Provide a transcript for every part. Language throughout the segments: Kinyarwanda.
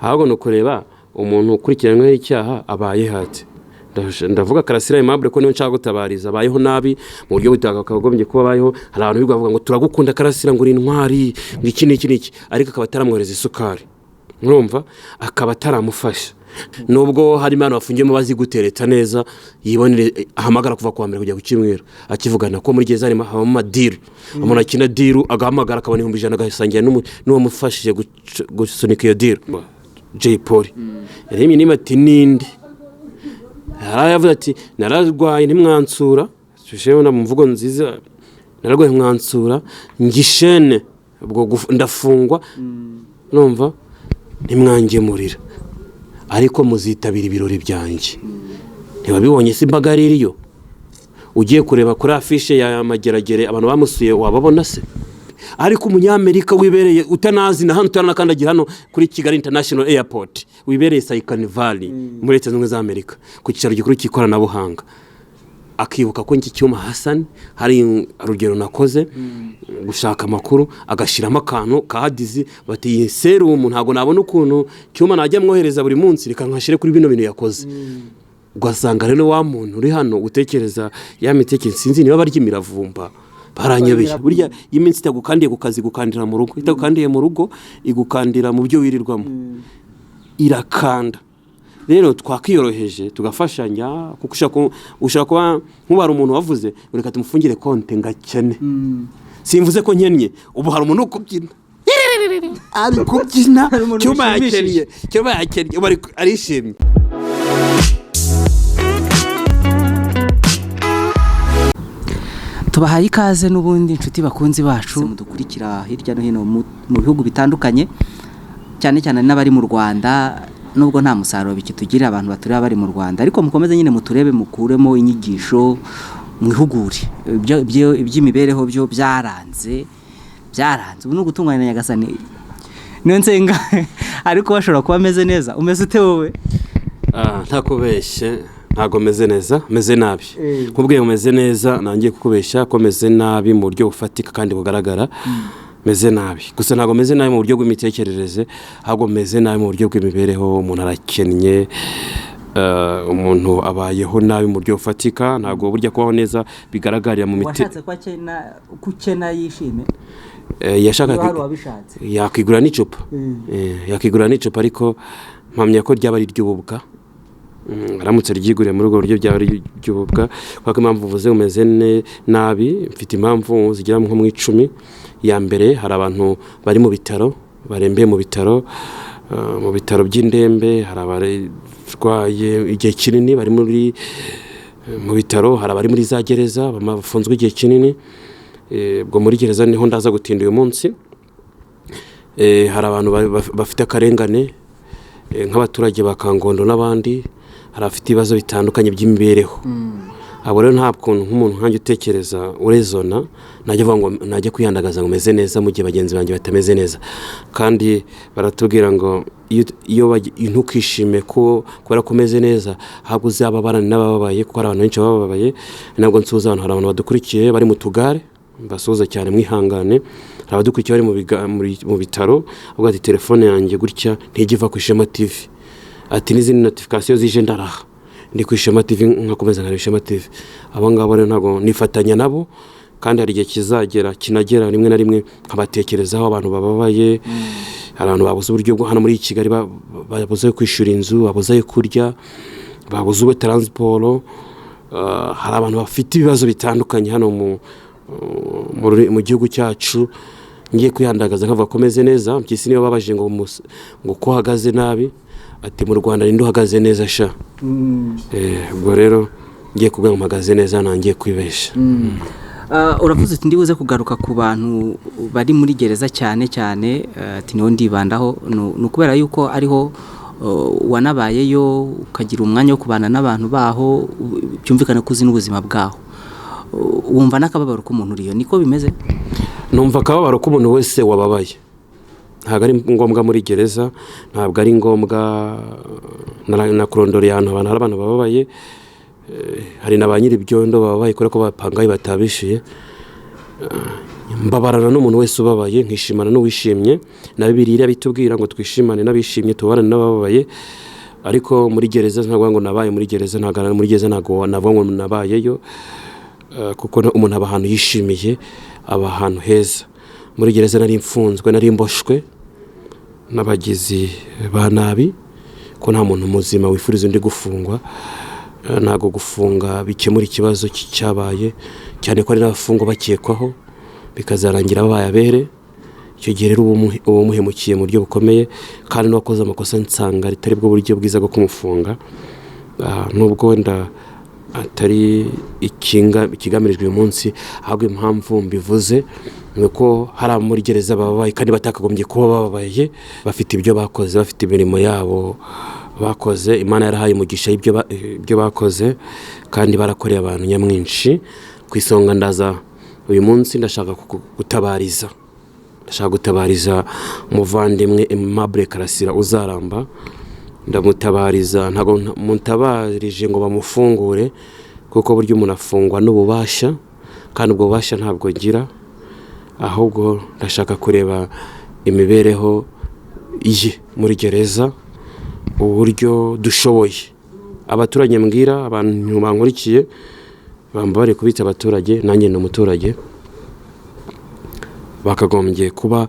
ahubwo no kureba umuntu ukurikiranyweho icyaha abaye hate. Ndavuga Karasira Aimable ko niyo nshaka gutabariza abayeho nabi mu buryo butakagombye kuba bayeho. Hari abantu bivuga ngo turagukunda Karasira ngo uri intwari n'iki ariko akaba ataramwohereza isukari, mwumva, akaba ataramufasha. Nubwo hari imana bafungiyemo bazi gutereta neza, yibonere ahamagara kuva kwa mbere kujya gucyumwera akivugana ko muri gereza harimo amadiru, umuntu akina diru agahamagara akabona 100 agasangira n'uwo mufashije gusunika iyo diru. Jay Polly yaremye nimati nindi yaravuze ati nararwaye ntimwansura, tusheho na mvugo nziza, nararwaye mwansura ngishene ubwo ndafungwa, numva ntimwangemurira ariko muzitabira ibirori byanjye. Ntibabibonye se imbaga ririyo, ugiye kureba kuri afishe ya Mageragere abantu bamusuye wababona se? Ariko umunyamerika wibereye utanazi na hano utanakandagira hano kuri Kigali International Airport, wibereye Silicon Valley muri Leta Zunze Ubumwe za Amerika ku cyicaro gikuru cy'ikoranabuhanga, akibuka ko iki cyuma Hassan hari urugero nakoze gushaka amakuru agashiramo akantu kahadizi bati serum ntago nabona ukuntu cyuma najya mwohereza buri munsi reka nkashire kuri bino bintu yakoze. Gwasanga rero wa muntu uri hano utekereza ya mitekereze sinzi niba barya imiravumba baranyebeye. Burya iminsi itagukandiye ku kazi gukandira mu rugo, itagukandiye mu rugo igukandira mu byo wirirwamo, irakanda. Rero twakiyoroheje tugafashanya kuko ushaka kuba nk'ubara umuntu wavuze reka tumufungire konte ngakene. Simvuze ko nkennye, ubu hari umuntu ukubyina ari kubyina cyuma yakennye bari arishimye. Tubahaye ikaze n'ubundi inshuti bakunzi bacu mudukurikira hirya no hino mu bihugu bitandukanye, cyane cyane n'abari mu Rwanda, nubwo nta musaruro bikitugira abantu baturi bari mu Rwanda, ariko mukomeze nyine muturebe mukuremo inyigisho mwihugure iby'imibereho byo byaranze ubu no gutunganya Nyagasani niyo nsenga. Ariko bashobora kuba ameze neza. Umeze ute wowe? Ntakubeshye ntago meze neza, meze nabi. Kubwiye umeze neza nangiye kukubeshya ko meze nabi mu buryo bufatika kandi bugaragara. Meze nabi gusa ntago meze nabi mu buryo bw'imitekerereze, ahubwo meze nabi mu buryo bw'imibereho. Umuntu arakennye, umuntu abayeho nabi mu buryo bufatika, ntago burya kubaho neza bigaragarira mu mite. Washatse kukena yishime, yashaka yakigura n'icupa, yakigura n'icupa ariko mpamya ko ryaba ari ry'ububwa. Aramutse ryiguriye muri urwo buryo byaba ari ry'ububwa. Kuko impamvu uvuze umeze nabi mfite impamvu zigera nko mu 10. Ya mbere hari abantu bari mu bitaro, barembeye mu bitaro by'indembe, hari abarwaye igihe kinini bari mu bitaro, hari abari muri za gereza bafunzwe igihe kinini. Ubwo muri gereza niho ndaza gutinda uyu munsi. Hari abantu bafite akarengane nk'abaturage ba Kangondo n'abandi, hari afite ibibazo bitandukanye by'imibereho. Abo rero nta kuntu nk'umuntu nkanjye utekereza urezona najya vuga ngo najya kwiyandagaza ngo meze neza mu gihe bagenzi banjye batameze neza. Kandi baratubwira ngo iyo ntukishime ko kubera ko umeze neza ahubwo uzababarana n'abababaye, kuko hari abantu benshi bababaye. Nabwo nsuza abantu, hari abantu badukurikiye bari mu tugare, mbasuhuza cyane mwihangane. Hari abadukurikiye bari mu bitaro, ubwo ati telefone yanjye gutya ntigiva ku Ishema TV, ati n'izindi notification zije ndaraha ndi ku Ishema TV nkakomeza nka Ishema TV. Abo ngabo rero ntago nifatanya nabo, kandi hari igihe kinagera rimwe na rimwe nkabatekerezaho abantu bababaye. Hari abantu babuze uburyo bwo hano muri Kigali, babuze kwishura inzu, babuze kurya, babuze transport. Hari abantu bafite ibibazo bitandukanye hano mu gihugu cyacu. Ngiye kwihandagaza nkavuga ko meze neza, mpyisi niyo babaje ngo ko hagaze nabi, ati mu Rwanda ndi uhagaze neza sha. Ubwo rero ngiye kuvuga mpagaze neza nangiye kwibesha. Uravuze ati ndibuze kugaruka ku bantu bari muri gereza cyane ati niho ndibandaho, nukubera yuko ariho wanabayeyo ukagira umwanya wo kubana n'abantu baho, byumvikana kuzi n'ubuzima bwaho. Wumva nakababaro ko umuntu uriyo, niko bimeze? Numva akababaro ko umuntu wese wababaye. Ntabwo ari ngombwa muri gereza, ntabwo ari ngombwa na kurondora abantu bababaye. Hari n'abanyiri byondo bababaye kubera ko bapangaye batabishiye. mbabarana n'umuntu wese ubabaye nkishimana n'uwishimye, na Bibiliya bitubwira ngo twishimane n'abishimye tubarane n'abababaye. Ariko muri gereza ntabwo ngo nabaye muri gereza, ntabwo navuga ngo nabayeyo, kuko umuntu aba ahantu yishimiye, aba ahantu heza. Muri gereza nari mfunzwe, nari mboshwe n'abagizi ba nabi, ko nta muntu muzima wifuriza undi gufungwa. Ntabwo gufunga bikemura ikibazo cyabaye, cyane ko ari n'abafungwa bakekwaho bikazarangira babaye abere. Icyo gihe rero uwo muhemukiye mu buryo bukomeye, kandi n'uwakoze amakosa nsanga ritari bwo buryo bwiza bwo kumufunga. Nubwo wenda atari ikigamirijwe uyu munsi, ahubwo impamvu mbivuze ni uko hari muri gereza bababaye kandi batakagombye kuba bababaye, bafite ibyo bakoze, bafite imirimo yabo bakoze, Imana yarahaye umugisha ibyo bakoze, kandi barakoreye abantu nyamwinshi. Ku isonga ndaza uyu munsi ndashaka gutabariza umuvandimwe Aimable Karasira uzaramba. Ndamutabariza, ntabwo mutabarije ngo bamufungure, kuko buryo umuntu afungwa n'ububasha, kandi ubwo bubasha ntabwo ngira, ahubwo ndashaka kureba imibereho ye muri gereza, uburyo dushoboye. Abaturage mbwira, abantu bankurikiye bari kubita abaturage, nanjye ni umuturage, bakagombye kuba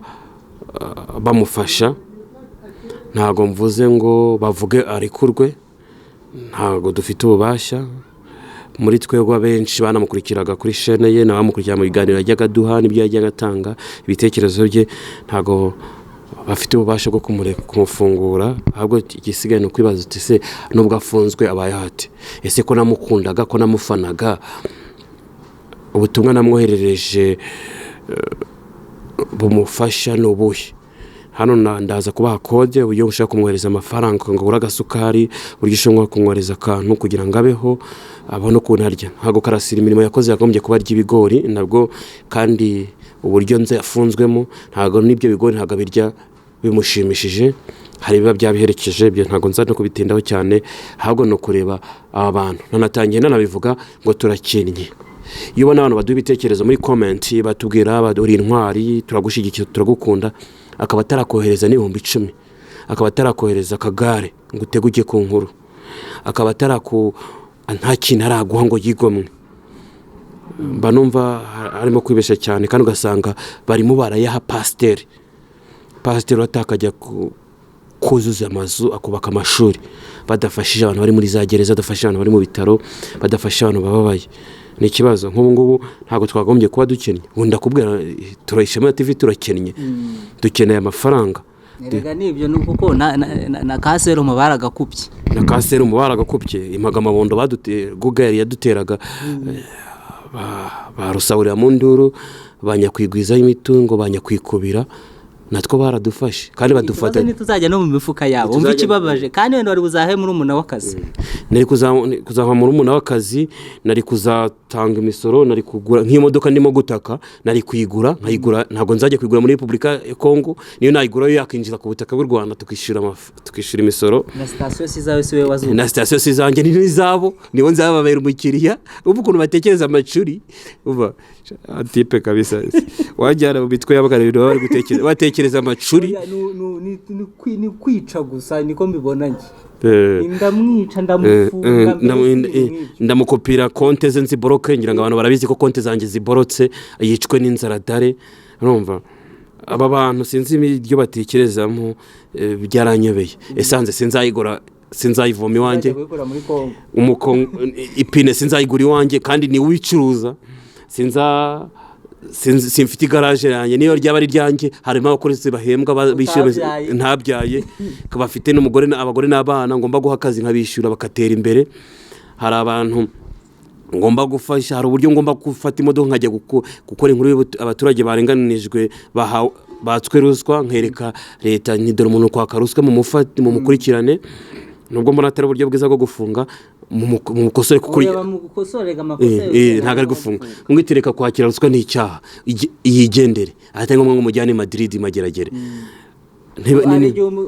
bamufasha. Ntabwo mvuze ngo bavuge arekurwe, ntabwo dufite ububasha. Muri twebwe abenshi banamukurikiraga kuri chaîne ye, n'abamukurikira mu biganiro yajyaga duha n'ibyo yajyaga atanga ibitekerezo bye, ntabwo bafite ububasha bwo kumufungura. Ahubwo igisigaye ni ukwibaza uti se nubwo afunzwe abaye hate? Ese ko namukundaga, ko namufanaga, ubutumwa namwoherereje bumufasha n'ubuhe? Hano ndaza kubaha kode uburyo ushaka kumwohereza amafaranga ngo ugure agasukari, uburyo ushobora kumwohereza akantu kugira ngo abeho, abone ukuntu arya. Ntabwo Karasira imirimo yakoze yagombye kuba arya ibigori nabwo, kandi uburyo nze yafunzwemo ntabwo n'ibyo bigori ntabwo birya bimushimishije, hari biba byabiherekeje. Ibyo ntabwo nza no kubitindaho cyane, ahubwo no kureba aba bantu. Nanatangiye nanabivuga ngo turakennye. Iyo ubona abantu baduha ibitekerezo muri comment batubwira uri intwari, turagushyigikiye, turagukunda, akaba atarakohereza n'ibihumbi 10, akaba atarakohereza akagare ngo uteguke ku nkuru, akaba nta kintu araguha ngo yigomwe, mba numva harimo kwibesha cyane. Kandi ugasanga barimo barayaha pasiteri atakajya kuzuza amazu, akubaka amashuri, badafashije abantu bari muri za gereza, badafashije abantu bari mu bitaro, badafashije abantu bababaye. Ni ikibazo. Nk'ubu ngubu ntabwo twagombye kuba dukennye. Wenda kubwira Ishema TV turakennye, dukeneye amafaranga. Erega nibyo nuko na kasero mubaragakupye, impaga amabondo Google yaduteraga, barusahurira mu nduru, banyakwigwiza imitungo, banyakwikubira, natwo baradufashe kandi badufata. Tuzajya no mu mifuka yabo, umva ikibabaje. Kandi wenda wari buzahe muri umuntu w'akazi, nari kuzava muri umuntu w'akazi, nari kuzatanga imisoro, nari kugura nk'imodoka ndimo gutaka, nari kuyigura nkayigura. Ntabwo nzajya kuyigura muri Repubulika ya Kongo, niyo nayigura yo yakinjiza ku butaka bw'u Rwanda, tukishura imisoro. Na station sizawe siwe wazuba, na station sizanjye ni n'izabo, nibo nzababera umukiriya. Ubu ukuntu batekereza amacuri, uba atipe kabisa. Wajyana mu bitwe y'abagariro bari gutekereza, batekereza amacuri, ni kwica gusa, niko mbibona nje. Ndamwica, ndamufunga, ndamukopira konte ze nziboroke. Ngira ngo abantu barabizi ko konte zanjye ziborotse, yicwe n'inzara dare. Urumva aba bantu sinzi ibyo batekerezamo, byaranyobeye. Esanze sinzayivoma iwanjye, ipine sinzayigura iwanjye, kandi ni uwicuruza. Simfite igaraje yanjye, niyo ryaba ari ryanjye. Harimo abakozi bahembwa bishyura ntabyaye, bafite n'umugore, abagore n'abana ngomba guha akazi nkabishyura bakatera imbere. Hari abantu ngomba gufasha, hari uburyo ngomba gufata imodoka nkajya gukora inkuru abaturage barenganijwe, batswe ruswa, nkereka leta ni dore umuntu kwaka ruswa mu mukurikirane. Nubwo mbona atari uburyo bwiza bwo gufunga, mu mukosore kukuri ntago ari gufunga. Mwitereka kwakira ruswa ni icyaha, yigendere. Ahita ngo mujyane Madrid mageragere.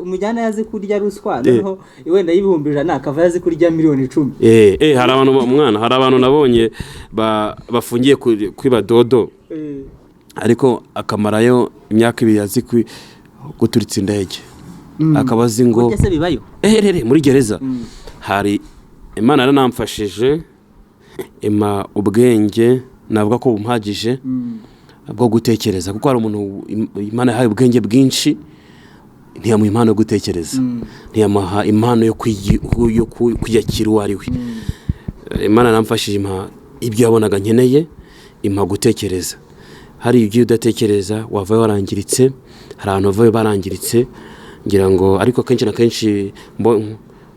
Umujyana yazi kurya ruswa, noneho wenda y'ibihumbi 100 akava yazi kurya miliyoni 10. Hari abantu nabonye bafungiye kwiba dodo. ariko akamarayo imyaka 2 azi guturitsa indege akaba azi ngo ese bibayo muri gereza hari Imana yaranamfashije ima ubwenge navuga ko bumpagije bwo gutekereza kuko hari umuntu Imana yahaye ubwenge bwinshi ntiyamuha impano yo gutekereza ntiyamuha impano yo kwiyakira uwo ari we. Imana yaramfashije ibyo yabonaga nkeneye impa gutekereza. Hari ibyo udatekereza wavayo warangiritse, hari abantu bavayo barangiritse ngira ngo, ariko kenshi na kenshi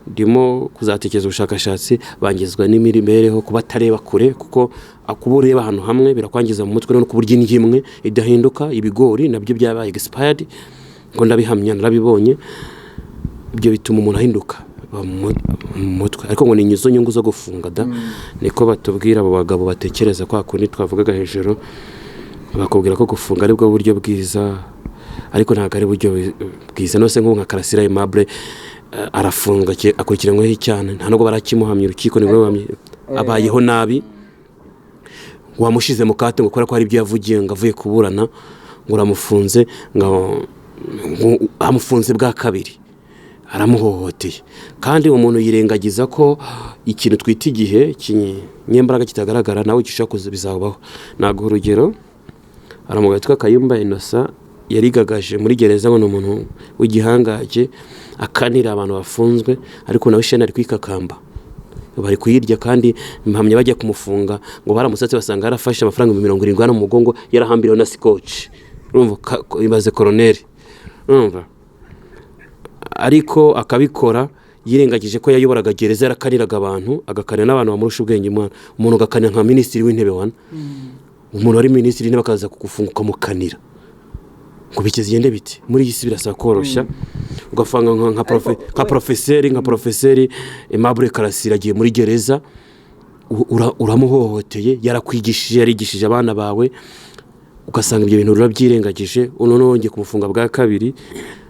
ndimo kuzatekereza ubushakashatsi bangizwa n'imibereho kuba atareba kure, kuko akuba ureba ahantu hamwe birakwangiza mu mutwe no kuburyo indyo imwe idahinduka. Ibigori nabyo byabaye expired ngo ndabihamya narabibonye, ibyo bituma umuntu ahinduka mu mutwe, ariko ngo ni inyizo nyungu zo gufunga da niko batubwira abo bagabo batekereza kwa kundi twavugaga hejuru, bakubwira ko gufunga ari bwo buryo bwiza, ariko ntabwo ari buryo bwiza. Nose nko nka Karasira Aimable arafunga akurikiranyweho cyane, nta nubwo barakimuhamya urukiko nibwo abayeho nabi, wamushize mu kate ngo ukora ko hari ibyo yavugiye ngo avuye kuburana ngo uramufunze, ngo amufunze bwa kabiri aramuhohoteye. Kandi umuntu yirengagiza ko ikintu twita igihe kinyembaraga kitagaragara nawe gishaka bizabaho. Naguha urugero, aramuga yitwa Kayumba Innocent yarigagaje muri gereza ngo umuntu w'igihangaje akanira abantu bafunzwe, ariko nawe shena ari kwikakamba bari kuyirya, kandi impamya bajya kumufunga ngo baramusatse basanga yarafashe amafaranga 70 mu mugongo yarahambiriwe na scotch. Urumva ibaze colonel, urumva, ariko akabikora yirengagije ko yayoboraga gereza, yarakaniraga abantu, agakanira n'abantu bamurusha ubwenge. Umuntu agakanira nka minisitiri w'intebe wana, umuntu ari minisitiri w'intebe akaza kugufunga ukamukanira, ngo bikizigende biti muri iyi si birasaba koroshya. Ugafanga nka profeseri Aimable Karasira agiye muri gereza, uramuhohoteye, yarakwigishije, yarigishije abana bawe, ugasanga ibyo bintu urabyirengagije, none wongeye kumufunga bwa kabiri.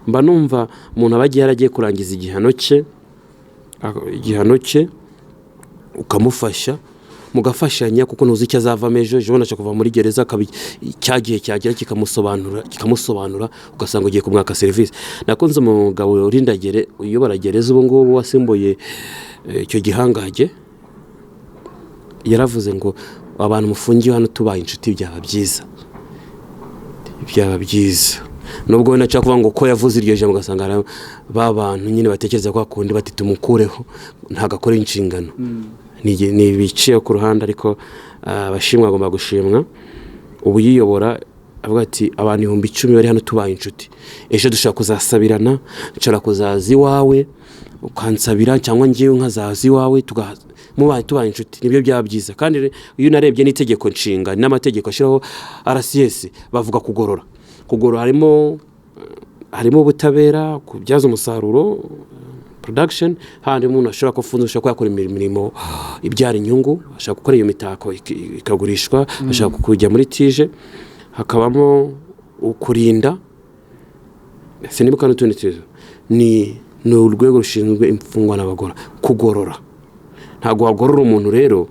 Mba numva umuntu abagiye yaragiye kurangiza igihano cye ukamufasha, mugafashanya, kuko ntuzi icyo azavamo ejo nasha kuva muri gereza cyagiye cyagera kikamusobanura, ugasanga ugiye kumwaka serivisi. Nakunze umugabo urindagere uyobora gereza ubu ngubu wasimbuye icyo gihangage, yaravuze ngo abantu mufungiye hano tubaye inshuti byaba byiza. Nubwo we naca kuvuga ngo ko yavuze iryo jambo, ugasanga bantu nyine batekereza kwa kundi bati tumukureho ntagakore inshingano. Ni biciye ku ruhande, ariko abashimwa agomba gushimwa. Ubu yiyobora avuga ati abantu 10,000 bari hano tubaye inshuti, ejo dushaka kuzasabirana, nshaka kuzaza iwawe ukansabira, cyangwa ngiye nkazaza iwawe tubaye inshuti. Nibyo byaba byiza. Kandi iyo narebye n'itegeko nshinga n'amategeko ashiraho RCS bavuga kugorora harimo ubutabera, kubyaza umusaruro production, handi umuntu ashobora kufunza yakora imirimo ibyara inyungu, ashaka gukora iyo mitako ikagurishwa, ashaka kujya muri tije, hakabamo ukurinda sinibuka n'utundi tuzo. Ni urwego rushinzwe imfungwa n'abagora kugorora. Ntago wagorora umuntu rero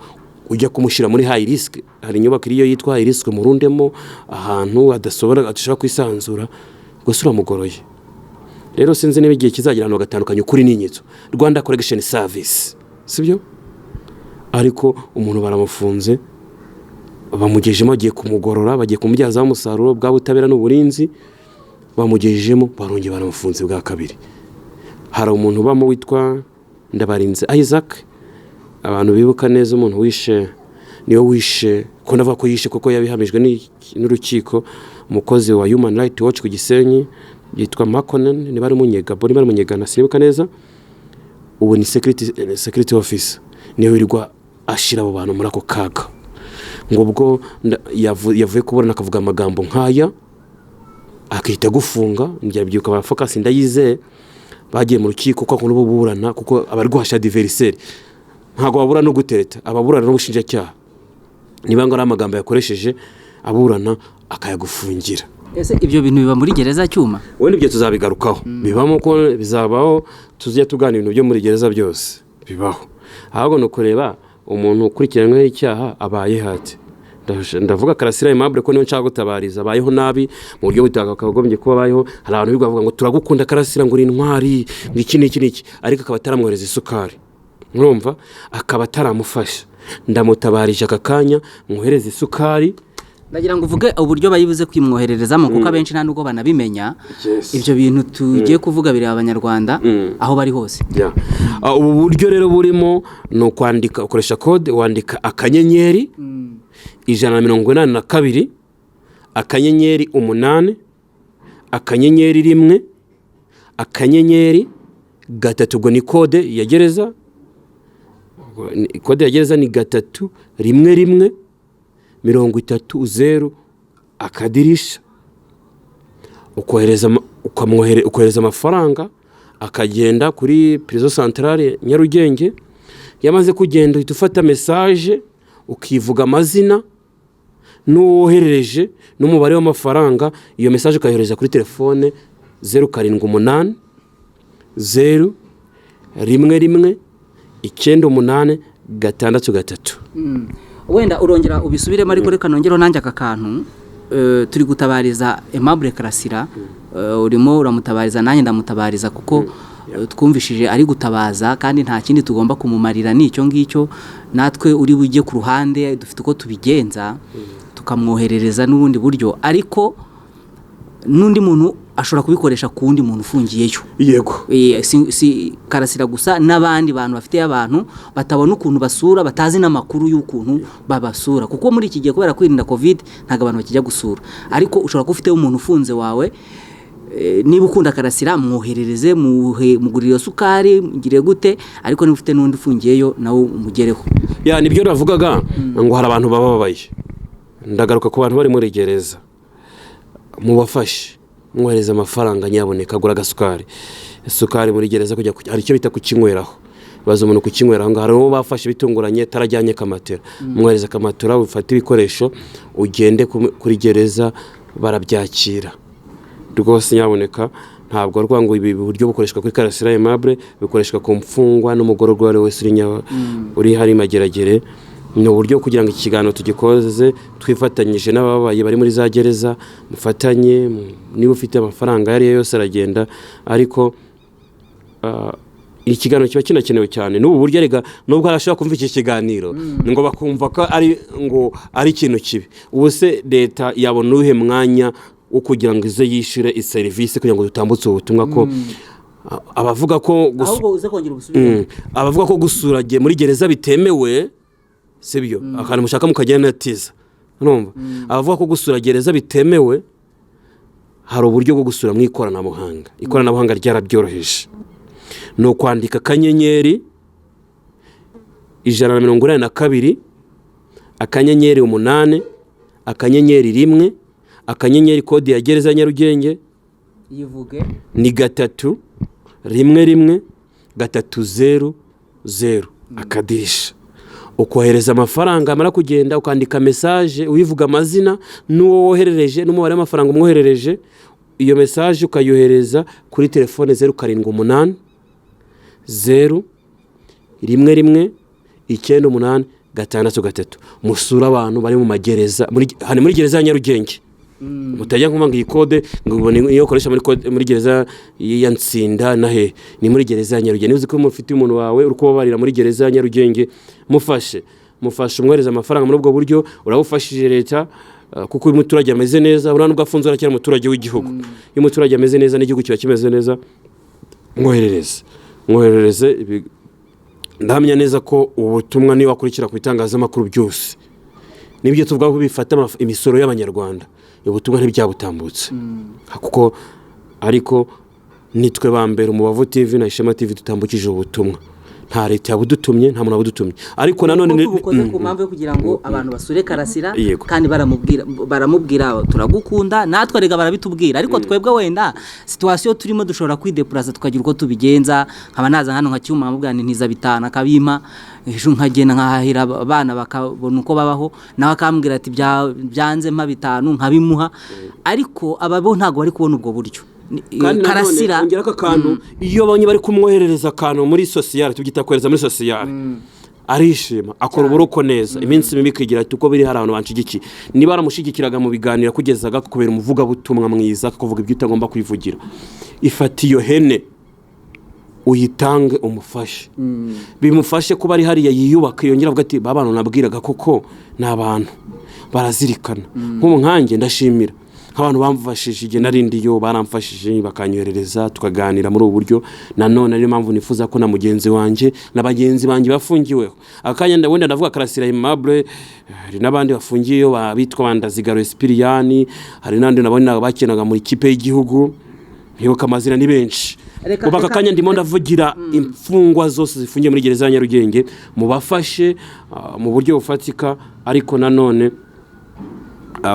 ujya kumushyira muri high risk. Hari inyubako iriyo yitwa high risk murundemo ahantu adashobora kwisanzura, gusa uramugoroye. Rero sinzi niba igihe kizagira ahantu bagatandukanya ukuri n'inyitso. Rwanda Correction Service sibyo, ariko umuntu baramufunze, bamugejemo, bagiye kumugorora, bagiye kumubyaza umusaruro bwa butabera n'uburinzi, bamugejemo barongeye baramufunze bwa kabiri. Hari umuntu bamo witwa Ndabarinze Isaac, abantu bibuka neza, umuntu niyo wishe, ko ndavuga ko yishe kuko yabihamijwe n'urukiko, umukozi wa Human Rights Watch ku Gisenyi yitwa Makonnen, niba ari umunyegana sinibuka neza. Ubu ni security officer, niyo wirirwa ashira abo bantu muri ako kaga, ngo ubwo yavuye kuburana akavuga amagambo nk'aya akihita gufunga. Njyabyuka ba focus ndayizeye bagiye mu rukiko kwa kuno buburana, kuko abarwasha adversaire ntago babura no gutereta, ababurana no gushinjacyaha, niba ngo ari amagambo yakoresheje aburana akayagufungira. Ese ibyo bintu biba muri gereza Cyuma? Wenda ibyo tuzabigarukaho, bibamo ko bizabaho, tuzajya tugana ibintu byo muri gereza byose bibaho. Ahubwo no kureba umuntu ukurikiranyweho icyaha abaye hate. ndavuga Karasira Aimable ko niyo nshaka gutabariza abayeho nabi mu buryo butakagombye kuba bayeho. Hari abantu bivuga ngo turagukunda Karasira ngo uri intwari ngo iki n'iki ariko akaba ataramwohereza isukari, mwumva, akaba ataramufasha. Ndamutabarije aka kanya mwohereza isukari. Ndagira ngo uvuge uburyo bayibuze kwimwohererezamo kuko abenshi nta nubwo banabimenya. Ibyo bintu tugiye kuvuga biri abanyarwanda aho bari hose. Ubu buryo rero burimo ni ukwandika, ukoresha kode, wandika akanyenyeri 182 akanyenyeri 8 akanyenyeri 1 akanyenyeri 3. Ubwo ni kode ya gereza. Kode ya gereza ni 311 30 akadirisha. Ukohereza amafaranga akagenda kuri prison centrale Nyarugenge. Yamaze kugenda uhita ufata message ukivuga amazina n'uwoherereje n'umubare w'amafaranga. Iyo message ukayohereza kuri telefone 078 0 11 98 6. Wenda urongera ubisubiremo ariko reka nongeraho nanjye aka kantu. Turi gutabariza Aimable Karasira, urimo uramutabariza nanjye ndamutabariza kuko twumvishije ari gutabaza kandi nta kindi tugomba kumumarira n'icyo ngicyo. Natwe uri bujye ku ruhande dufite uko tubigenza tukamwoherereza n'ubundi buryo, ariko n'undi muntu ashobora kubikoresha ku wundi muntu ufungiyeyo. Yego. Si Karasira gusa, n'abandi bantu bafite abantu batabona ukuntu basura, batazi n'amakuru y'ukuntu babasura, kuko muri iki gihe kubera kwirinda covid ntago abantu bakijya gusura. Ariko ushobora kuba ufite umuntu ufunze wawe, niba ukunda Karasira mwoherereze, mugurire sukari, ngire gute, ariko niba ufite n'undi ufungiyeyo nawe umugereho. Nibyo navugaga ngo hari abantu bababaye. Ndagaruka ku bantu bari muri gereza, mubafashe mwohereza amafaranga nyaboneka, gura gasukari. Sukari muri gereza kujya hari icyo bita kukinyweraho. Baza umuntu kukinyweraho ngo hari uwo bafashe bitunguranye tarajyanye kamatera. Mwohereza kamatera, ufata ibikoresho ugende kuri gereza barabyakira. Rwose nyaboneka ntabwo rwango ibi buryo bukoreshwa kuri Karasira Aimable, bikoreshwa ku mfungwa n'umugororwa wari wese uri hari mageragere. Ni uburyo kugira ngo ikiganiro tugikoze twifatanyije n'ababaye bari muri za gereza, mufatanye. Niba ufite amafaranga yari yose aragenda, ariko ikiganiro kiba kinakenewe cyane. N'ubu buryo rega nubwo arashaka kumva iki kiganiro ngo bakumva ko ari ikintu kibi. Ubu se leta yabona uhe mwanya wo kugira ngo ize yishyure iserivisi kugira ngo dutambutse ubutumwa ko abavuga ko abavuga ko gusura muri gereza bitemewe, sibyo akantu mushaka mukagenda natiza. Numva abavuga ko gusura gereza bitemewe, hari uburyo bwo gusura mu ikoranabuhanga. Ikoranabuhanga ryarabyoroheje. No kwandika akanyenyeri 182 akanyenyeri 8 akanyenyeri 1 akanyenyeri kode ya gereza Nyarugenge yivuge ni 3 11 300 akadirisha. Ukohereza amafaranga, amara kugenda ukandika message uyivuga amazina n'uwo woherereje n'umubare w'amafaranga umwoherereje. Iyo message ukayohereza kuri telefone 078 0 11 98 6. Musura abantu bari mu magereza muri gereza ya Nyarugenge. Mutajya nkumanga iyi kode ngo iyo ukoresha muri gereza ya Nsinda nahe, ni muri gereza ya Nyarugenge. Niba uzi ko mufite umuntu wawe uri kubabarira muri gereza ya Nyarugenge, mufashe umwohereza amafaranga muri ubwo buryo. Urabufashije leta kuko uyu muturage ameze neza. Urana nubwo afunze arakira umuturage w'igihugu. Iyo umuturage ameze neza n'igihugu kiba kimeze neza. Mwoherereze. Ndahamya neza ko ubutumwa niba wakurikira ku itangazamakuru byose nibyo tuvuga ko bifata imisoro y'abanyarwanda, ubutumwa ntibyabutambutse. Kuko ariko nitwe bambere Umubavu TV na Ishema TV dutambukije ubutumwa. Nta leta yabudutumye, nta muntu wabudutumye. Ariko nanone ubukoze ku mpamvu yo kugira ngo abantu basure Karasira kandi baramubwira turagukunda, natwe rega barabitubwira. Ariko twebwe wenda situation turimo dushobora kwideplaza tukagira uko tubigenza. Nkaba naza hano nkacyuma amubwira ntiza bitana kabima, ejo nkagenda nkahahira abana bakabona uko babaho, nawe akambwira ati byanze mpa bitanu nkabimuha. Ariko ababo ntago bari kubona ubwo buryo. Karasira ongera ka kantu iyo abanye bari kumwoherereza kantu muri sociale tubyita kohereza muri sociale. arishima akora uburoko neza iminsi mibi ikigira ati uko biri hari abantu banshigikiye niba aramushigikiraga mu biganiro kugezaga kubera umuvugabutumwa mwiza kuvuga ibyo utagomba kwivugira ifata iyo hene uyitange umufashe bimufashe kuba ari hariya yiyubaka yongera avuga ati babana nabwiraga koko n'abantu barazirikana nk'ubu nkanjye ndashimira abantu bamfashije igihe narindiyo baramfashije bakanyoherereza tukaganira muri ubu buryo nanone niyo mpamvu nifuza ko na mugenzi wanjye na bagenzi banjye bafungiweho akanya wenda ndavuga Karasira Aimable hari n'abandi bafungiyeyo bitwa Bandazigaro Espiriani hari n'andi nabona bakenaga muri kipe y'igihugu ntibuka amazina ni benshi ubaka kanya ndimo ndavugira imfungwa zose zifungiye muri gereza ya Nyarugenge mubafashe mu buryo bufatika ariko nanone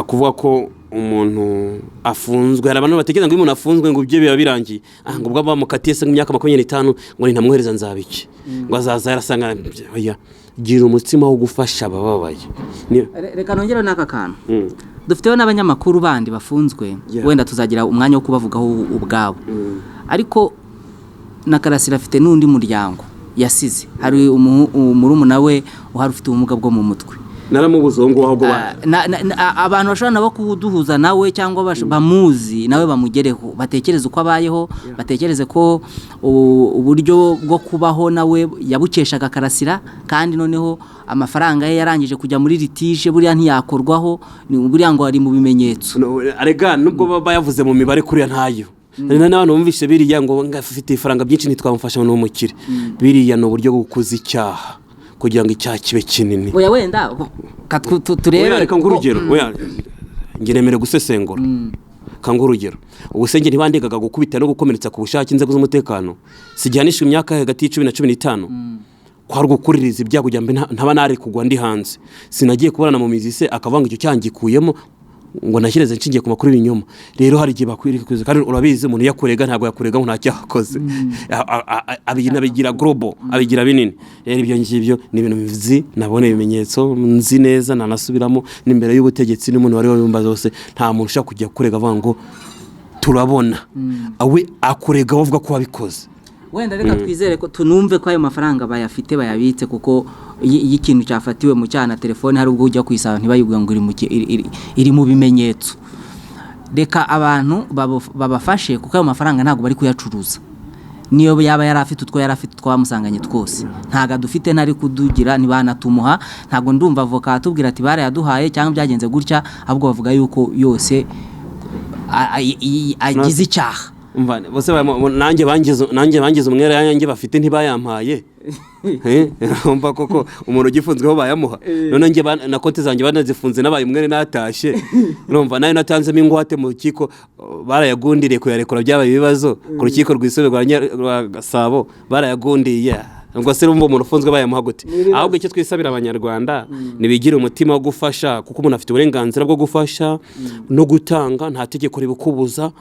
kuvuga ko umuntu afunzwe hari abantu batekereza ngo umuntu afunzwe ngo ibyo biba birangiye ngo ubwo bamukatiye se imyaka 25 ngo ntamuhereza nzabiki ngo azaza yarasanga oya gira umutsima wo gufasha abababaye reka nongera naka kantu dufiteho n'abanyamakuru bandi bafunzwe wenda tuzagira umwanya wo kubavugaho ubwabo ariko na Karasira afite n'undi muryango yasize hari umurumuna we uhari ufite ubumuga bwo mu mutwe naramubuzo ngo ahubwo abantu bashobora nabo kuduhuza nawe cyangwa bamuzi nawe bamugereho batekereza uko abayeho batekereze ko uburyo bwo kubaho nawe yabukeshaga Karasira kandi noneho amafaranga ye yarangije kujya muri litige buriya ntiyakorwaho buriya ngo ari mu bimenyetso arega nubwo bayavuze mu mibare kuriya ntayo n'abantu bumvise biriya ngo ngafite ifaranga byinshi ntitwamufasha n'umukire biriya no buryo gukuza icyaha kugira ngo icyaha kibe kinini oya wenda turebe reka ngurugero oya ngenemere gusesengura kangurugero ubusenge ntibandegaga gukubita no gukomeretsa ku bushake inzego z'umutekano sigihanisha imyaka hagati y'10 na 15 kwari gukuririza ibyago kugira mbe ntaba nari kugwa ndi hanze sinagiye kuburana mu mizi se akavanga icyo cyangikuyemo ngo nashyireze nshingiye ku makuru y'inyuma rero hari igihe bakwiriye kuza kandi urabizi umuntu yakurega ntabwo yakurega ngo ntacyakoze abigira global abigira binini rero ibyo ngibyo ni ibintu bizi nabone ibimenyetso nzi neza nanasubiramo n'imbere y'ubutegetsi n'umuntu wari wabimba zose nta muntu ushaka kujya kurega avuga ngo turabona awe akurega bavuga ko wabikoze wenda reka twizere ko tunumve ko ayo mafaranga bayafite bayabitse kuko ikintu cyafatiwe mu cyana telefone hari ubwo ujya kwisaba ntibayibwe ngo iri mu bimenyetso reka abantu babafashe kuko ayo mafaranga ntago bari kuyacuruza niyo yaba yarafite utwo yarafite twamusanganye twose ntaga dufite nari kudugira nibanatumuha ntago ndumva avoka atubwira ati bare yaduhaye cyangwa byagenze gutya ahubwo bavuga yuko yose agize icyaha umvane bose nanjye bangize umwere yanjye bafite ntibayampaye umva koko umuntu ugifunzweho bayamuha none nge na konti zanjye banazifunze nabaye umwere natashe urumva nayo natanzemo ingwate mu rukiko barayagundiriye kuyarekura byabaye ibibazo ku rukiko rwisubirwa rwa Gasabo barayagundiye ngo se rumva umuntu ufunzwe bayamuha gute ahubwo icyo twisabira abanyarwanda nibigire umutima wo gufasha kuko umuntu afite uburenganzira bwo gufasha no gutanga nta tegeko ribukubuza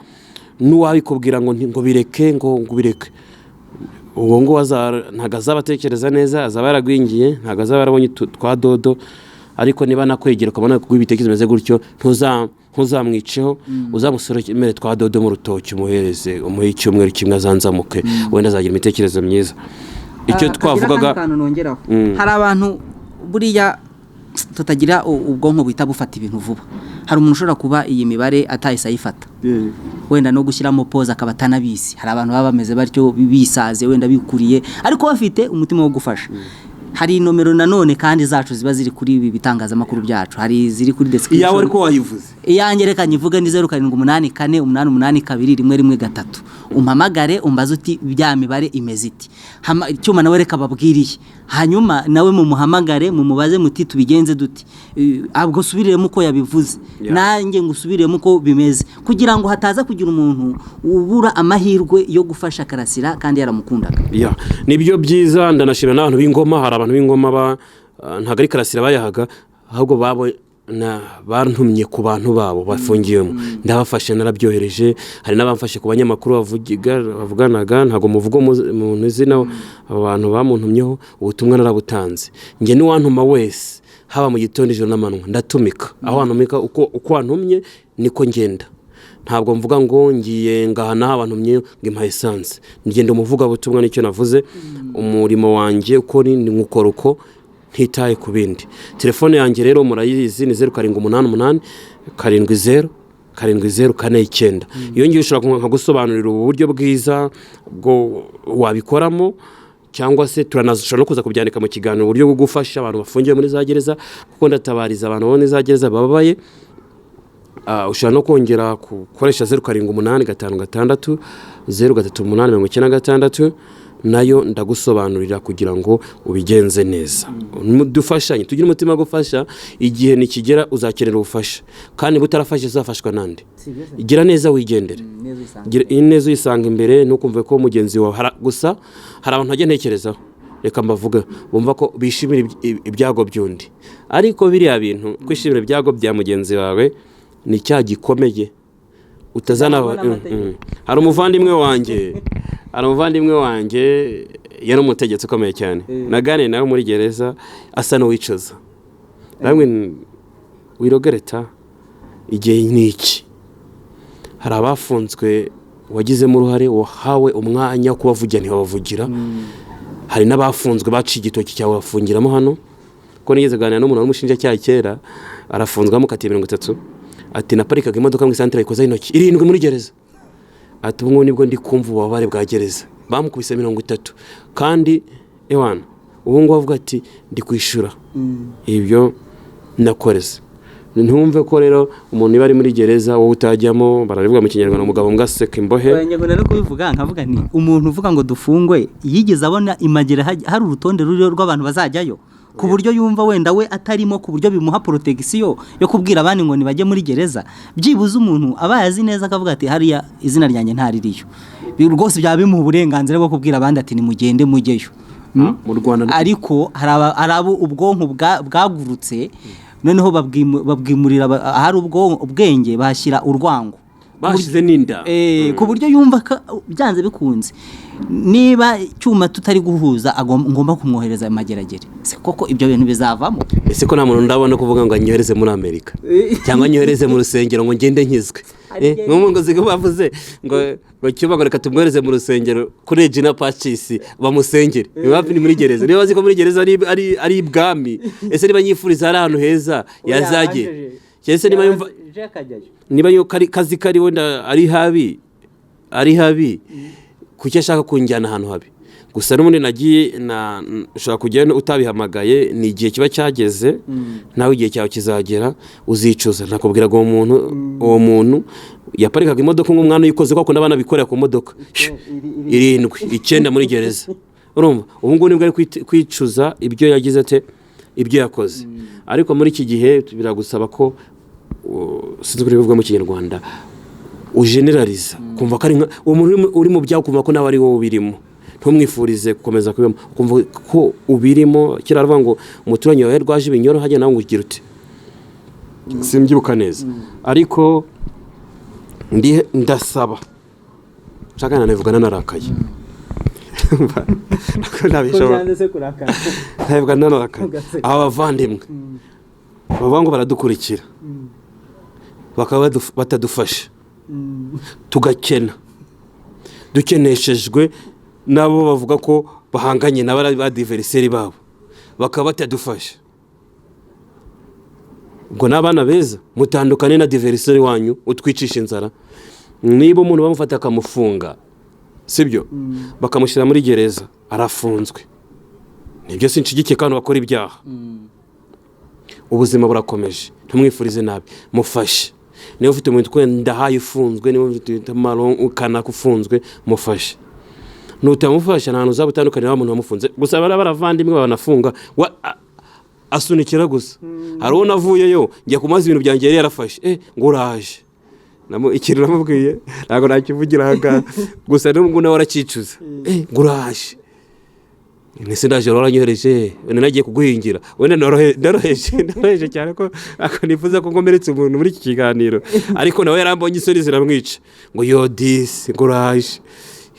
nuwabikubwira ngo bireke ngo bireke uwo ngo ntago azabatekereza neza azaba yaragwingiye ntago azaba yarabonye twa dodo ariko niba nakwegera ukabona ko ibitekerezo bimeze gutyo ntuzamwiceho uzamusoromere twa dodo mu rutoki umuhereze umuhe icyumweru kimwe azanzamuke wenda azagira imitekerezo myiza icyo twavugaga hari abantu buriya tutagira ubwonko buhita bufata ibintu vuba hari umuntu ushobora kuba iyi mibare atahise ayifata wenda no gushyiramo pause akaba atanabizi hari abantu baba bameze batyo bisaze wenda bikuriye ariko bafite umutima wo gufasha hari nomero nanone kandi zacu ziba ziri kuri ibi bitangazamakuru byacu hari ziri kuri description yawe ariko wayivuze iyange reka nyivuga ni 0784488113 umpamagare umbaze uti bya mibare imeze iti cyuma nawe reka babwiriye hanyuma nawe mumuhamagare mumubaze muti tubigenze duti abwo subiremo uko yabivuze nanjye ngusubiremo uko bimeze kugira ngo hataza kugira umuntu ubura amahirwe yo gufasha Karasira kandi yaramukundaga nibyo byiza ndanashira n'abantu b'ingoma hari abantu b'ingoma ntago ari Karasira bayahaga ahubwo bantumye ku bantu babo bafungiyemo ndabafashe narabyohereje hari n'abamfashe ku banyamakuru bavuganaga ntago muvugo mu izina abantu bamuntumyeho ubutumwa narabutanze nge niwantuma wese haba mu gitondo ijoro n'amanywa ndatumika aho wantumika uko wantumye niko ngenda ntabwo mvuga ngo ngiye ngahana abantumye ngimpaye essence ngende umuvuga butumwa nicyo navuze umurimo wanjye uko ni nkukora uko ntitaye ku bindi. Telefone yanjye rero murayizi ni 0788 70 70 iyo ngiye ushobora nkagusobanurira uburyo bwiza bwo wabikoramo, cyangwa se turanashobora no kuza kubyandika mu kiganiro uburyo bwo gufasha abantu bafungiye muri za gereza, kuko ndatabariza abantu bo muri za gereza bababaye. Ushobora no kongera gukoresha 0785 03896 nayo ndagusobanurira kugira ngo ubigenze neza. Dufashanye, tugire umutima wo gufasha. Igihe nikigera uzakenera ubufasha, kandi butarafashe uzafashwa nande. Gira neza wigendere, neza uyisanga imbere, ntukumve ko mugenzi wawe gusa. Hari abantu ntajya ntekerezaho, reka mbavuga, bumva ko bishimira ibyago by'undi, ariko biriya bintu kwishimira ibyago bya mugenzi wawe ni cya gikomeye utazana. Hari umuvandimwe wanjye yari umutegetsi ukomeye cyane, naganiriye nawe muri gereza, asa n'uwicuza. Namwe wirogereta igihe n'iki, hari abafunzwe wagizemo uruhare, wahawe umwanya wo kubavugira ntibabavugira. Hari n'abafunzwe baciye igitoki cyawe bafungiramo hano, ko nigeze kuganira n'umuntu w'umushinjacyaha kera, arafunzwe amukatiye 30, ati naparikaga imodoka mu isantere ikoza intoki 7 muri gereza. Ati ubu nibwo ndi kumva ububabare bwa gereza, bamukubise 30, kandi ewana ubu ngo avuga ati ndi kwishura ibyo nakoreze. Ntumve ko rero umuntu iba ari muri gereza wowe utajyamo, barabivuga mu Kinyarwanda umugabo mbwaseka imbohe. Abanyarwanda no kubivuga nkavuga nti umuntu uvuga ngo dufungwe yigeze abona imagera hari urutonde ruriho rw'abantu bazajyayo, ku buryo yumva wenda we atarimo, ku buryo bimuha protection yo kubwira abandi ngo nibajye muri gereza. Byibuze umuntu aba yazi neza akavuga ati hariya izina ryanjye ntaririyo, rwose byaba bimuha uburenganzira bwo kubwira abandi ati nimugende mujyeyo. Mu Rwanda ariko hari ubwonko bwagurutse, noneho babwimurira ahari ubwenge bashyira urwango, bashize n'inda, ku buryo yumva byanze bikunze niba cyuma tutari guhuza ngomba kumwohereza amageragere. Se koko ibyo bintu bizavamo? Ese ko nta muntu ndabona kuvuga ngo anyohereze muri Amerika cyangwa anyohereze mu rusengero ngo ngende nkizwe. Ngo zigo bavuze ngo cyuba reka tumwohereze mu rusengero kuri Regina Pacis bamusengere. Niba ni muri gereza, niba baziko muri gereza ari ibwami, ese niba nyifuriza ari ahantu heza yazage, ese niba yumva niba yo kazi kari wenda ari habi kuki ashaka kunjyana ahantu habi. Gusa n'ubundi nagiye ushobora kujyayo utabihamagaye, ni igihe kiba cyageze, nawe igihe cyawe kizagera uzicuza. Nakubwira ngo uwo muntu yaparikaga imodoka nk'umwana uyikoze, kuko n'abana bikorera ku modoka 7 9 muri gereza. Urumva ubu ngubu nibwo ari kwicuza ibyo yagize ate, ibyo yakoze. Ariko muri iki gihe biragusaba ko sinzi kuri bivuga mu Kinyarwanda ugeneraliza, kumva ko ari umuntu uri mu byago, kumva ko nawe ari wowe ubirimo, ntumwifurize gukomeza kubimo, kumva ko ubirimo. Kira aravuga ngo umuturanyi wawe rwaje ibinyoro hajya nawe ugira uti, simbyibuka neza, ariko ndasaba shaka navugana narakaye aba bavandimwe bavuga ngo baradukurikira bakaba batadufasha, tugakena dukeneshejwe nabo bavuga ko bahanganye n'abadiveriseri babo, bakaba batadufasha. Ubwo n'abana beza mutandukane na diveriseri wanyu utwicisha inzara. Niba umuntu bamufata akamufunga, sibyo, bakamushyira muri gereza, arafunzwe, nibyo sinshigike kandi bakora ibyaha. Ubuzima burakomeje, ntumwifurize nabi, mufashe. Niba ufite umuntu kwenda hayi ufunzwe, niba ufite ukana kufunzwe, mufashe. Nutamufasha nta uzaba utandukanye n'abantu bamufunze. Gusa baravandimwe banafunga asunikira gusa. Hari uwo navuyeyo ngiye kumaza ibintu byanjye yari yarafashe, ngo uraje. Ikintu namubwiye ntabwo nakivugira aha, gusa n'ubwo nawe arakicuza, ngo uraje. Nese ndaje waranyohereje, nagiye kuguhingira, wenda noroheje cyane ko akanifuza ko ngomeretse umuntu muri iki kiganiro, ariko nawe yarambonye isoni ziramwica, ngo yo disi, ngo uraje.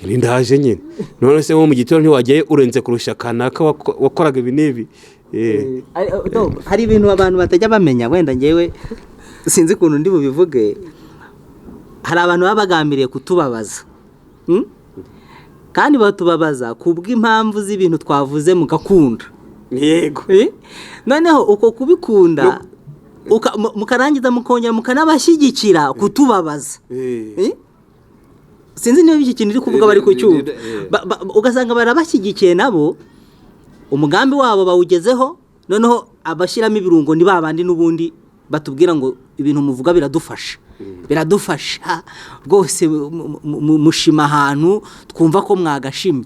Ndaje nyine, none se mu gitondo ntiwagiye urenze kurusha kanaka wakoraga ibinibi. Hari ibintu abantu batajya bamenya, wenda ngewe sinzi ukuntu ndi bubivuge. Hari abantu baba bagambiriye kutubabaza, kandi batubabaza kubw'impamvu z'ibintu twavuze mugakunda. yego noneho uko kubikunda mukarangiza mukongera mukanabashyigikira kutubabaza sinzi niba iki kintu uri kuvuga bari kucyumva ugasanga barabashyigikiye nabo umugambi wabo bawugezeho noneho abashyiramo ibirungo ni babandi n'ubundi batubwira ngo ibintu muvuga biradufasha rwose mushima ahantu twumva ko mwagashimye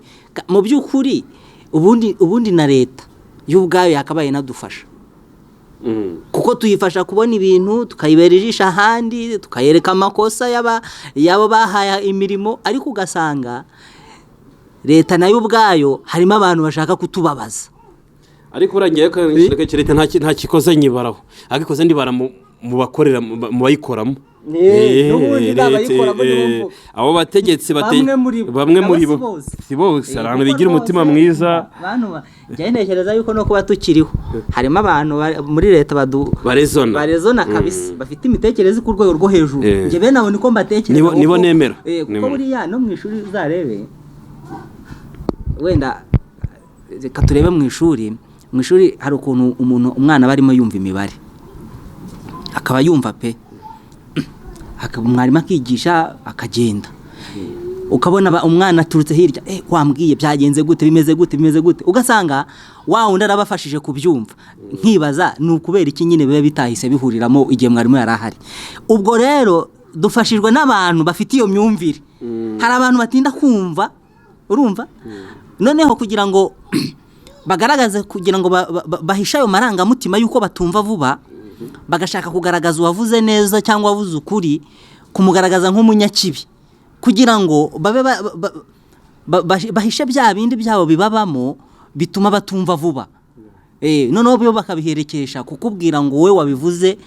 mu by'ukuri ubundi na leta y'ubwayo yakabaye inadufasha kuko tuyifasha kubona ibintu tukayibera ijisho ahandi tukayereka amakosa yabo bahaye imirimo ariko ugasanga leta nayo ubwayo harimo abantu bashaka kutubabaza ariko urangiye leta nta kikoze nyibaraho agikoze ndibara mu bakorera mu bayikoramo abo bategetsi bamwe muri bo si bose abantu bigira umutima mwiza njye ntekereza yuko no kuba tukiriho harimo abantu muri leta barezona kabisa bafite imitekerereze ku rwego rwo hejuru njye bene abo niko mbatekereza nibo nemera kuko buriya no mu ishuri uzarebe wenda reka turebe mu ishuri hari ukuntu umwana aba arimo yumva imibare akaba yumva pe umwarimu akigisha akagenda ukabona umwana aturutse hirya wambwiye byagenze gute bimeze gute ugasanga wa wundi arabafashije kubyumva nkibaza ni ukubera iki nyine biba bitahise bihuriramo igihe mwarimu yari ahari ubwo rero dufashijwe n'abantu bafite iyo myumvire hari abantu batinda kumva urumva noneho kugira ngo bagaragaze kugira ngo bahishe ayo marangamutima y'uko batumva vuba bagashaka kugaragaza uwavuze neza cyangwa wavuze ukuri kumugaragaza nk'umunyakibi kugira ngo bahishe bya bindi byabo bibabamo bituma batumva vuba noneho bo bakabiherekesha kukubwira ngo wowe wabivuze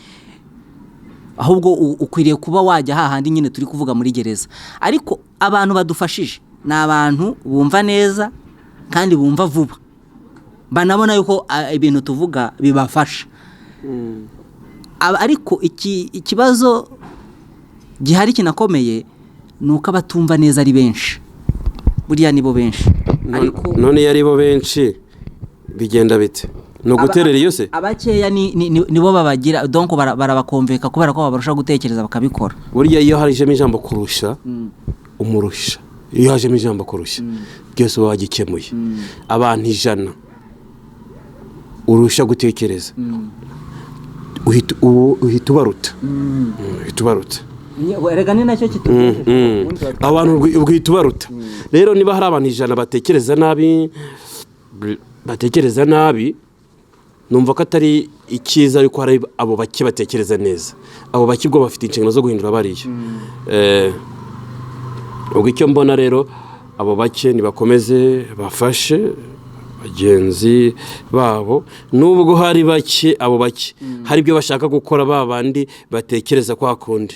ahubwo ukwiriye kuba wajya hahandi nyine turi kuvuga muri gereza ariko abantu badufashije ni abantu bumva neza kandi bumva vuba banabona yuko ibintu tuvuga bibafasha ariko ikibazo gihari kinakomeye ni uko abatumva neza ari benshi buriya nibo benshi none iyo ari bo benshi bigenda bite ni uguterera iyo se abakeya nibo babagira donc barabakomveka kubera ko babarusha gutekereza bakabikora burya iyo hajemo ijambo kurusha umurusha iyo hajemo ijambo kurusha byose uba wagikemuye abantu 100 urusha gutekereza uhita ubaruta erega ni nacyo kitugejeje abantu uhita ubaruta rero niba hari abantu 100 batekereza nabi numva ko atari icyiza ariko hari abo bake batekereza neza abo bake bwo bafite inshingano zo guhindura bariya ubwo icyo mbona rero abo bake nibakomeze bafashe bagenzi babo nubwo hari bake abo bake hari ibyo bashaka gukora babandi batekereza kwa kundi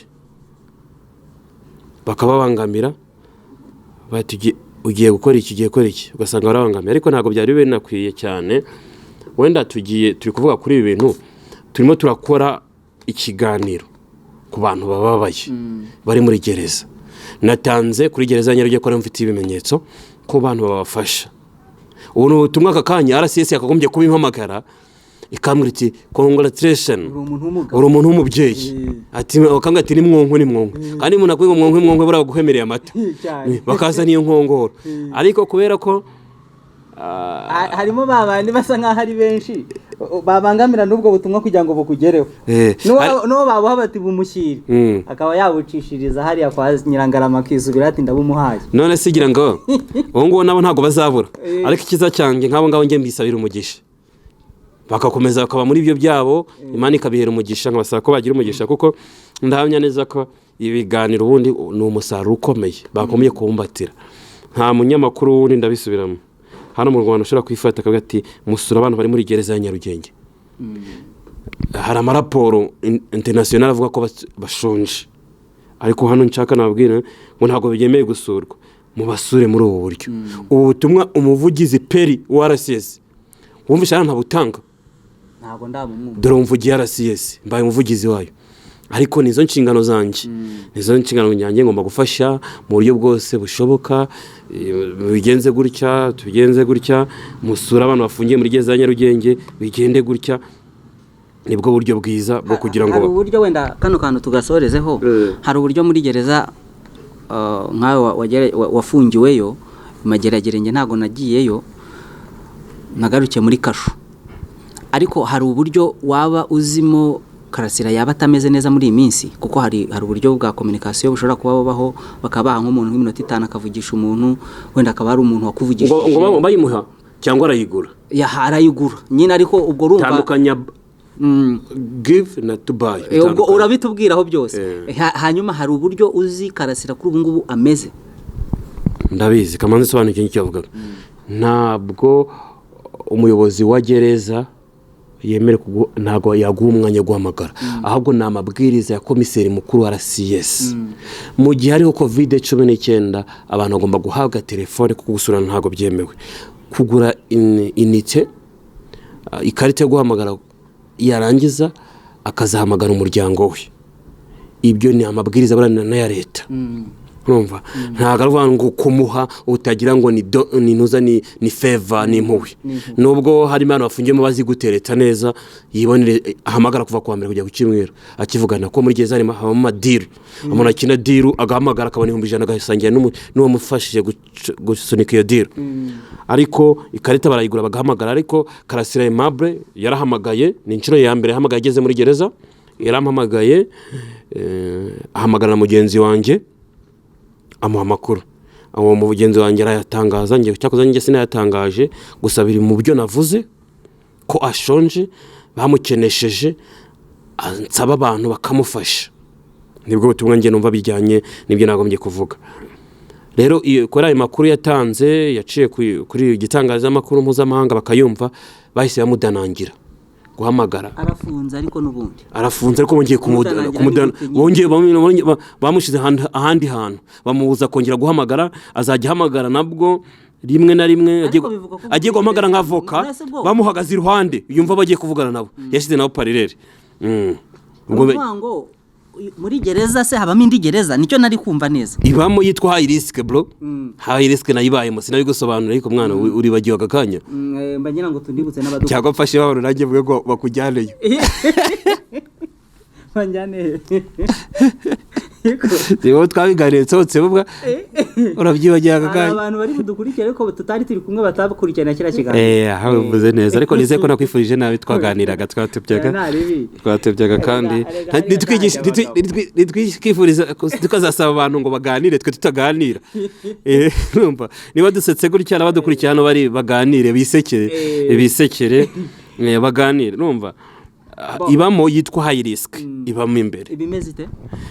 bakababangamira bati ugiye gukora iki ugasanga barabangamira ariko ntabwo byari binakwiye cyane wenda turi kuvuga kuri ibi bintu turimo turakora ikiganiro ku bantu bababaye bari muri gereza natanze kuri gereza Nyarugenge ko mfite ibimenyetso ko abantu babafasha ubu n'ubutumwa aka kanya RCS yakagombye kubimpamagara ikambwira iti congratulation uri umuntu w'umubyeyi ati akambwira ati ni mwonko kandi umuntu akwiye mwonko bura guhemereye amata bakaza niyo nkongoro ariko kubera ko harimo babandi basa nkaho ari benshi babangamira n'ubwo butumwa kugira ngo bukugereho n'uwo babuha bati bumushyire akaba yabucishiriza hariya kwa Nyirangarama akisubira ati ndabumuhaye none sigira ngo uwo nguwo nabo ntabwo bazabura ariko ikiza cyanjye nk'abo ngabo njye mbisabira umugisha bakakomeza bakaba muri ibyo byabo Imana ikabihera umugisha nkabasaba ko bagira umugisha kuko ndahamya neza ko ibiganiro ubundi ni umusaruro ukomeye bakomeye kubumbatira nta munyamakuru wundi ndabisubiramo hano mu Rwanda ushobora kwifata akavuga ati musura abantu bari muri gereza ya Nyarugenge hari amaraporo international avuga ko bashonje ariko hano nshaka nababwira ngo ntabwo bigemeye gusurwa mu basure muri ubu buryo ubu butumwa umuvugizi Peri wa RCS wumvisha nta butanga ntabwo ndabumwumva dore umvugiye RCS mbaye umuvugizi wayo ariko nizo nshingano zanjye nizo nshingano zanjye ngomba gufasha mu buryo bwose bushoboka bigenze gutya tubigenze gutya musura abantu bafungiye muri gereza ya Nyarugenge bigende gutya nibwo buryo bwiza bwo kugira ngo hari uburyo wenda kano kantu tugasorezeho hari uburyo muri gereza nkawe wafungiweyo Mageragere ntago nagiyeyo nagarukiye muri kasho ariko hari uburyo waba uzimo Karasira yaba atameze neza muri iyi minsi kuko hari uburyo bwa communication bushobora kuba bubaho bakabaha nk'umuntu nk'iminota 5 akavugisha umuntu wenda akaba ari umuntu wakuvugisha ngo bayimuha cyangwa arayigura arayigura nyine ariko ubwo rumva tandukanya give na to buy ubwo urabitubwiraho byose hanyuma hari uburyo uzi Karasira kuri ubu ngubu ameze ndabizi kamanzi sobanukiye icyo avuga ntabwo umuyobozi wa gereza yemere ntago yaguha umwanya guhamagara ahubwo ni amabwiriza ya komiseri mukuru wa RCS mu gihe hariho COVID-19 abantu bagomba guhabwa telefone kuko gusura ntago byemewe kugura inite ikarita yo guhamagara yarangiza akazahamagara umuryango we ibyo ni amabwiriza barana na ya leta urumva ntago aruvuga ngo kumuha utagira ngo ni nuza ni favor ni impuhwe nubwo harimo abantu bafungiyemo bazi gutereta neza yibonere ahamagara kuva kwa mbere kujya ku cyumweru akivugana ko muri gereza harimo deal umuntu akina deal agahamagara akabona 100 agasangira n'uwo mufashije gusunika iyo deal ariko ikarita barayigura bagahamagara ariko Karasira Aimable yarahamagaye ni inshuro ya mbere yahamagaye ageze muri gereza yarampamagaye ahamagara na mugenzi wanjye amuha amakuru abo mugenzi wanjye arayatangaza ngiye cyakoze njye sinayatangaje gusa biri mu byo navuze ko ashonje bamukenesheje ansaba abantu bakamufasha nibwo butumwa njye numva bijyanye nibyo nagombye kuvuga rero kuri ayo makuru yatanze yaciye kuri igitangaza makuru mpuzamahanga bakayumva bahise bamudanangira guhamagara arafunze ariko nubundi arafunze ariko bongeye bongeye bamushize ahandi hantu bamubuza kongera guhamagara azajya hamagara nabwo rimwe na rimwe agiye guhamagara nk'avoka bamuhagaze iruhande yumva bagiye kuvugana nabo yashyize nabo parirere ngo muri gereza se habamo indi gereza nicyo nari kumva neza ibamo yitwa high risk bro high risk nayibayemo sinabigusobanura ariko mwana uri bagiye akakanya mbagira ngo tundibutse n'abaduka cyangwa mfashe babaro nanjye vuga ngo bakujyaneyo banjane Niwo twabiganiye tsotse bubwa urabyibagiye akakanya abantu bari kudukurikira ariko tutari turi kumwe batabukurikirana kira kiganiro hawe mvuze neza ariko nize ko nakwifurije nabi twaganiraga twatebyaga kandi nitwikifuriza tukazasaba abantu ngo baganire twe tutaganira urumva niba dusetse gutya n'abadukurikira hano bari baganire bisekere baganire urumva ibamo yitwa high risk ibamo imbere ibimeze ite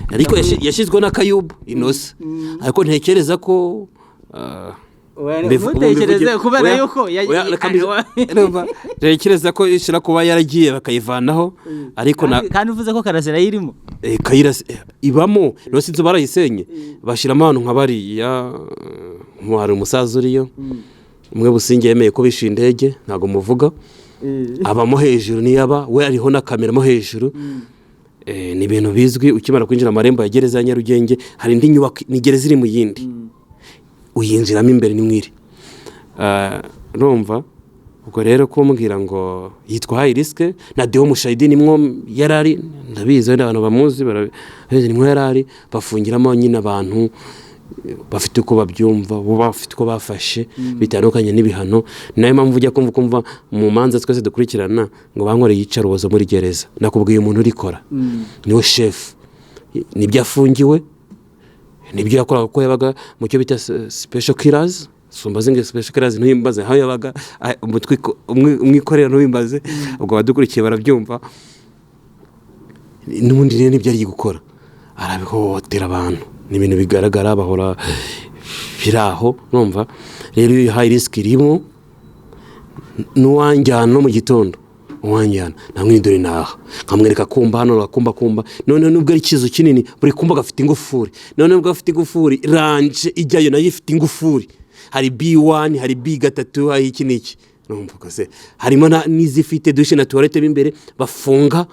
ariko yashizwe na Kayubu Innocent ariko ntekereza ko mutekereze kubera yuko ntekereza ko ishira kuba yaragiye bakayivanaho ariko kandi uvuze ko Karasira yirimo ibamo no sinzo barayisenye bashiramo abantu nk'abariya hari umusaza uriyo umwe businge yemeye ko bisha indege ntago muvuga abamo hejuru niyaba we ariho na kamera mo hejuru ni ibintu bizwi ukimara kwinjira amarembo ya gereza ya Nyarugenge hari indi nyubako ni gereza iri mu yindi uyinjiramo imbere ni mwiri urumva ubwo rero kumbwira ngo yitwa high risk na Deo Mushayidi nimwo yarari ndabizi abantu bamuzi barabizi nimwo yarari bafungiramo nyine abantu bafite uko babyumva bo bafite uko bafashe bitandukanye n'ibihano nayo mpamvu ujya kumva mu manza twese dukurikirana ngo bankore yicarubozo muri gereza nakubwiye umuntu urikora niwe chef nibyo afungiwe nibyo yakoraga ko yabaga mu cyo bita special killers sumbaze nge special killers ntuyimbaze aho yabaga umwikorera ntuyimbaze ubwo badukurikiye barabyumva n'ubundi rero nibyo ari gukora arabihohotera abantu ni ibintu bigaragara bahora biraho numva rero iyo high risk irimo nuwanjyana no mu gitondo uwanjyana namwindure naha nkamwereka kumba hano rakumba none nubwo ari kizo kinini buri kumba gafite ingufuri none nubwo gafite ingufuri range ijyayo nayo ifite ingufuri hari B1 hari B3 hari iki niki urumva ko se harimo n'izifite dushe na tuwarete imbere bafunga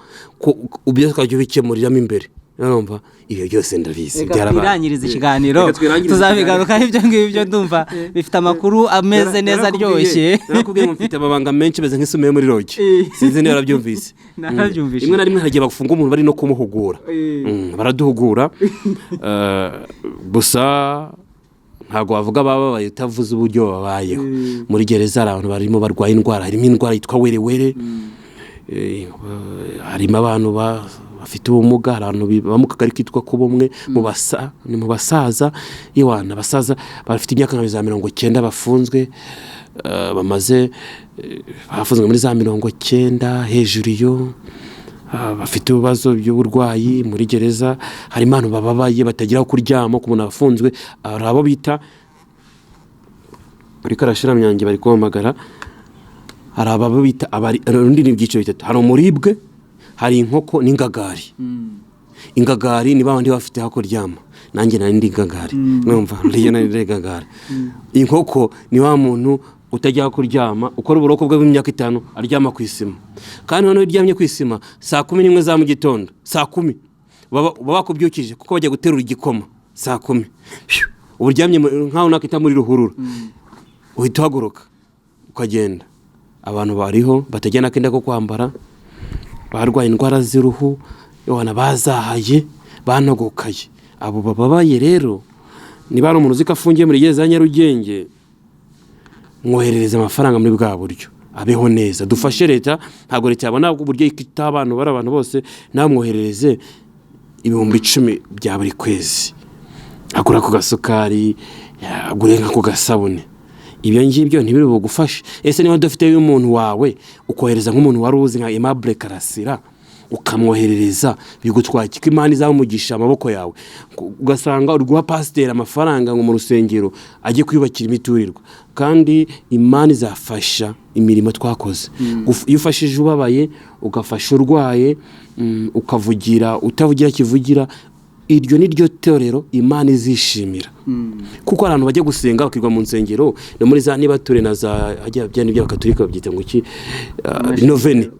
ubyo twajya ubikemuriramo imbere, urumva ibyo byose ndabizi byarabaye. Twirangiriza ikiganiro tuzabigarukaho ibyo ngibyo ndumva bifite amakuru ameze neza aryoshye. Nakubwiye mfite amabanga menshi beze nk'isume muri roge, sinzi niba yarabyumvise. Narabyumvise. Rimwe na rimwe hagiye bafunga umuntu bari no kumuhugura, baraduhugura gusa ntabwo wavuga bababaye utavuze uburyo babayeho. Muri gereza hari abantu barimo barwaye indwara, harimo indwara yitwa werewere, harimo abantu bafite ubumuga, hari abantu baba mu kagari kitwa Kubumwe ni mu basaza iwana, abasaza bafite imyaka nka za 90 bafunzwe, bafunzwe muri za 90 hejuru yo, bafite ibibazo by'uburwayi muri gereza. hari abantu bababaye batagira aho kuryama ku muntu afunzwe, hari abo bita muri Karashiramyange bari kuhamagara, hari abo bita urundi ni ibyiciro bitatu, hari umuribwe, hari inkoko n'ingagari. Ingagari ni babandi bafite aho kuryama, nanjye nari ndi ingagari, numva ndiyo nari ingagari. Inkoko ni wa muntu utajya kuryama, ukora uburoko bwe bw'imyaka 5 aryama ku isima, kandi noneho uryamye ku isima saa 11 za mu gitondo, saa 10 baba bakubyukije kuko bajya guterura igikoma saa 10, uburyamye nkaho nakita muri ruhurura, uhita uhaguruka ukagenda. Abantu bariho batajyana kenda ko kwambara, barwaye indwara z'uruhu, yona bazahaye, banogokaye. Abo bababaye rero niba ari umuntu uzika afungiye muri gereza ya Nyarugenge, mwoherereza amafaranga muri bwa buryo abeho neza. Dufashe leta, ntabwo leta yabona uburyo ikita abantu bari abantu bose, nawe mwoherereze 10,000 bya buri kwezi, agura ku gasukari, agure nka ku gasabune. Ibyo ngibyo ntibiri bugufashe. Ese niba dufite umuntu wawe ukohereza nk'umuntu wari uzi nka Aimable Karasira, ukamwoherereza, bigutwara iki? Imana izamumugisha amaboko yawe, ugasanga uri guha pasiteri amafaranga ngo mu rusengero ajye kwiyubakira imiturirwa, kandi Imana izafasha imirimo twakoze. Iyo ufashije ubabaye, ugafasha urwaye, ukavugira utavugira kivugira, iryo ni ryo torero Imana izishimira. Kuko abantu bajya gusenga bakirwa mu nsengero no muri za niba ture na za ajya byane by'abakatolika babyita ngo iki novene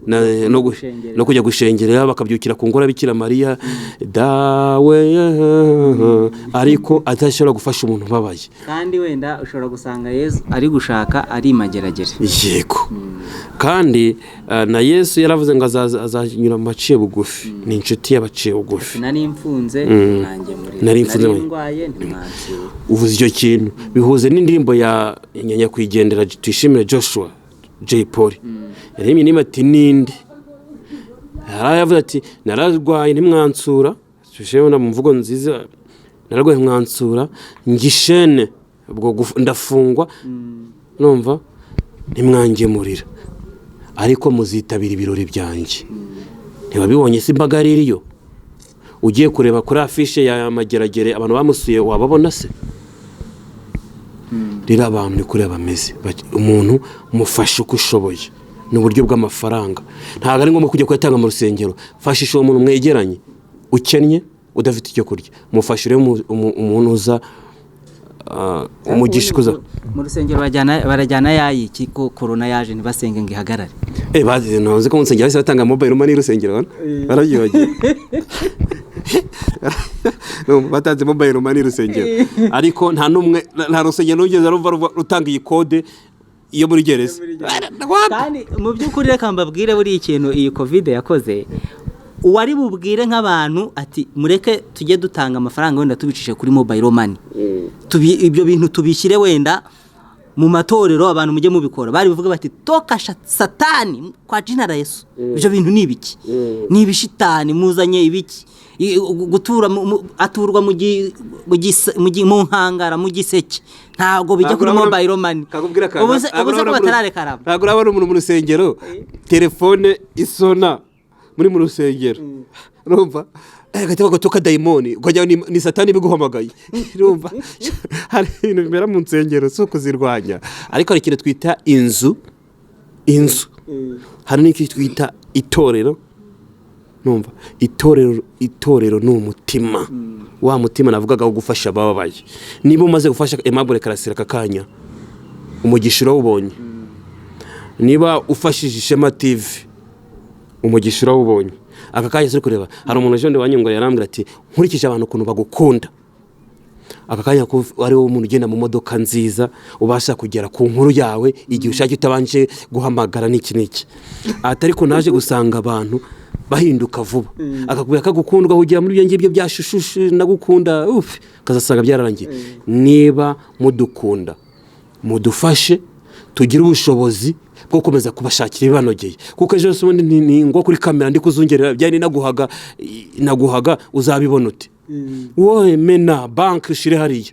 no kujya gushengerera bakabyukira ku ngora Bikira Mariya dawe, ariko atashobora gufasha umuntu babaye. Kandi wenda ushobora gusanga Yesu ari gushaka ari mageragere. Yego. Kandi na Yesu yaravuze ngo azanyura mu maciye bugufi, ni inshuti y'abaciye bugufi. Nari imfunze nanjye muri nari imfunze ndwaye ntimwansi. Uvuze icyo kintu bihuze n'indirimbo ya Nyakwigendera Tuyishimire Joshua J Paul. Yaremye nima ati nindi, yaravuze ati nararwaye ntimwansura, tushewe na mvugo nziza, nararwaye mwansura ngishene ubwo ndafungwa, numva ntimwangemurira, ariko muzitabira ibirori byanjye. Ntibabibonye se imbaga ririyo? Ugiye kureba kuri afishe ya Mageragere abantu bamusuye wababona se? Rira abantu ni kureba bameze, umuntu mufashe uko ushoboye n'uburyo bw'amafaranga. Ntabwo ari ngombwa kujya kwatanga mu rusengero, fashisha umuntu mwegeranye ukennye udafite icyo kurya, mufashire umuntu uza umugisha kuza mu rusengero barajyana yayiki ko corona yaje ntibasenge ngo ihagarare. Bazize ntuze ko mu rusengero base batanga mobile money rusengero barayibagiye. No batanze mobile money rusengero, ariko nta numwe nta rusengero ugeze rutanga iyi code iyo muri gereza. Kandi mu by'ukuri reka mbabwire buri ikintu iyi covid yakoze, uwari bubwire nk'abantu ati mureke tujye dutanga amafaranga wenda tubicishe kuri mobile money, ibyo bintu tubishyire wenda mu matorero abantu mujye mubikora, bari bivuga bati toka satani kwa jina la Yesu. Ibyo bintu ni ibiki? Ni ibishitani muzanye ibiki? Gutura aturwa mu nkangara mu giseke, ntago bijya kuri mobile money. Ubuze ko batararekaraba, ntago urabona umuntu mu rusengero telefone isona muri mu rusengero, urumva gateba gotoka daimoni ukajya ni satani biguhamagaye, urumva hari ibintu bimera mu nsengero so kuzirwanya. Ariko hari ikintu twita inzu, hari n'iki twita itorero, numva itorero ni umutima, wa mutima navugaga wo gufasha abababaye. Niba umaze gufasha Aimable Karasira kakanya, umugishiro ubonye, niba ufashije Ishema TV umugisha urawubonye aka kanya turi kureba hari umuntu ejo wanyungura yarambwira ati nkurikije abantu ukuntu bagukunda aka kanya ko ari wowe umuntu ugenda mu modoka nziza ubasha kugera ku nkuru yawe igihe ushaka utabanje guhamagara n'iki atari ko naje gusanga abantu bahinduka vuba akakubwira kagukundwa ugiye muri ibyo ngibyo byashushu nagukunda kazasanga byararangiye niba mudukunda mudufashe tugire ubushobozi bwo komeza kubashakira ibanogeye kuko ejo ubundi ni ngo kuri kamera ndi kuzungerera byari naguhaga uzabibona uti wowe mena banki shire hariya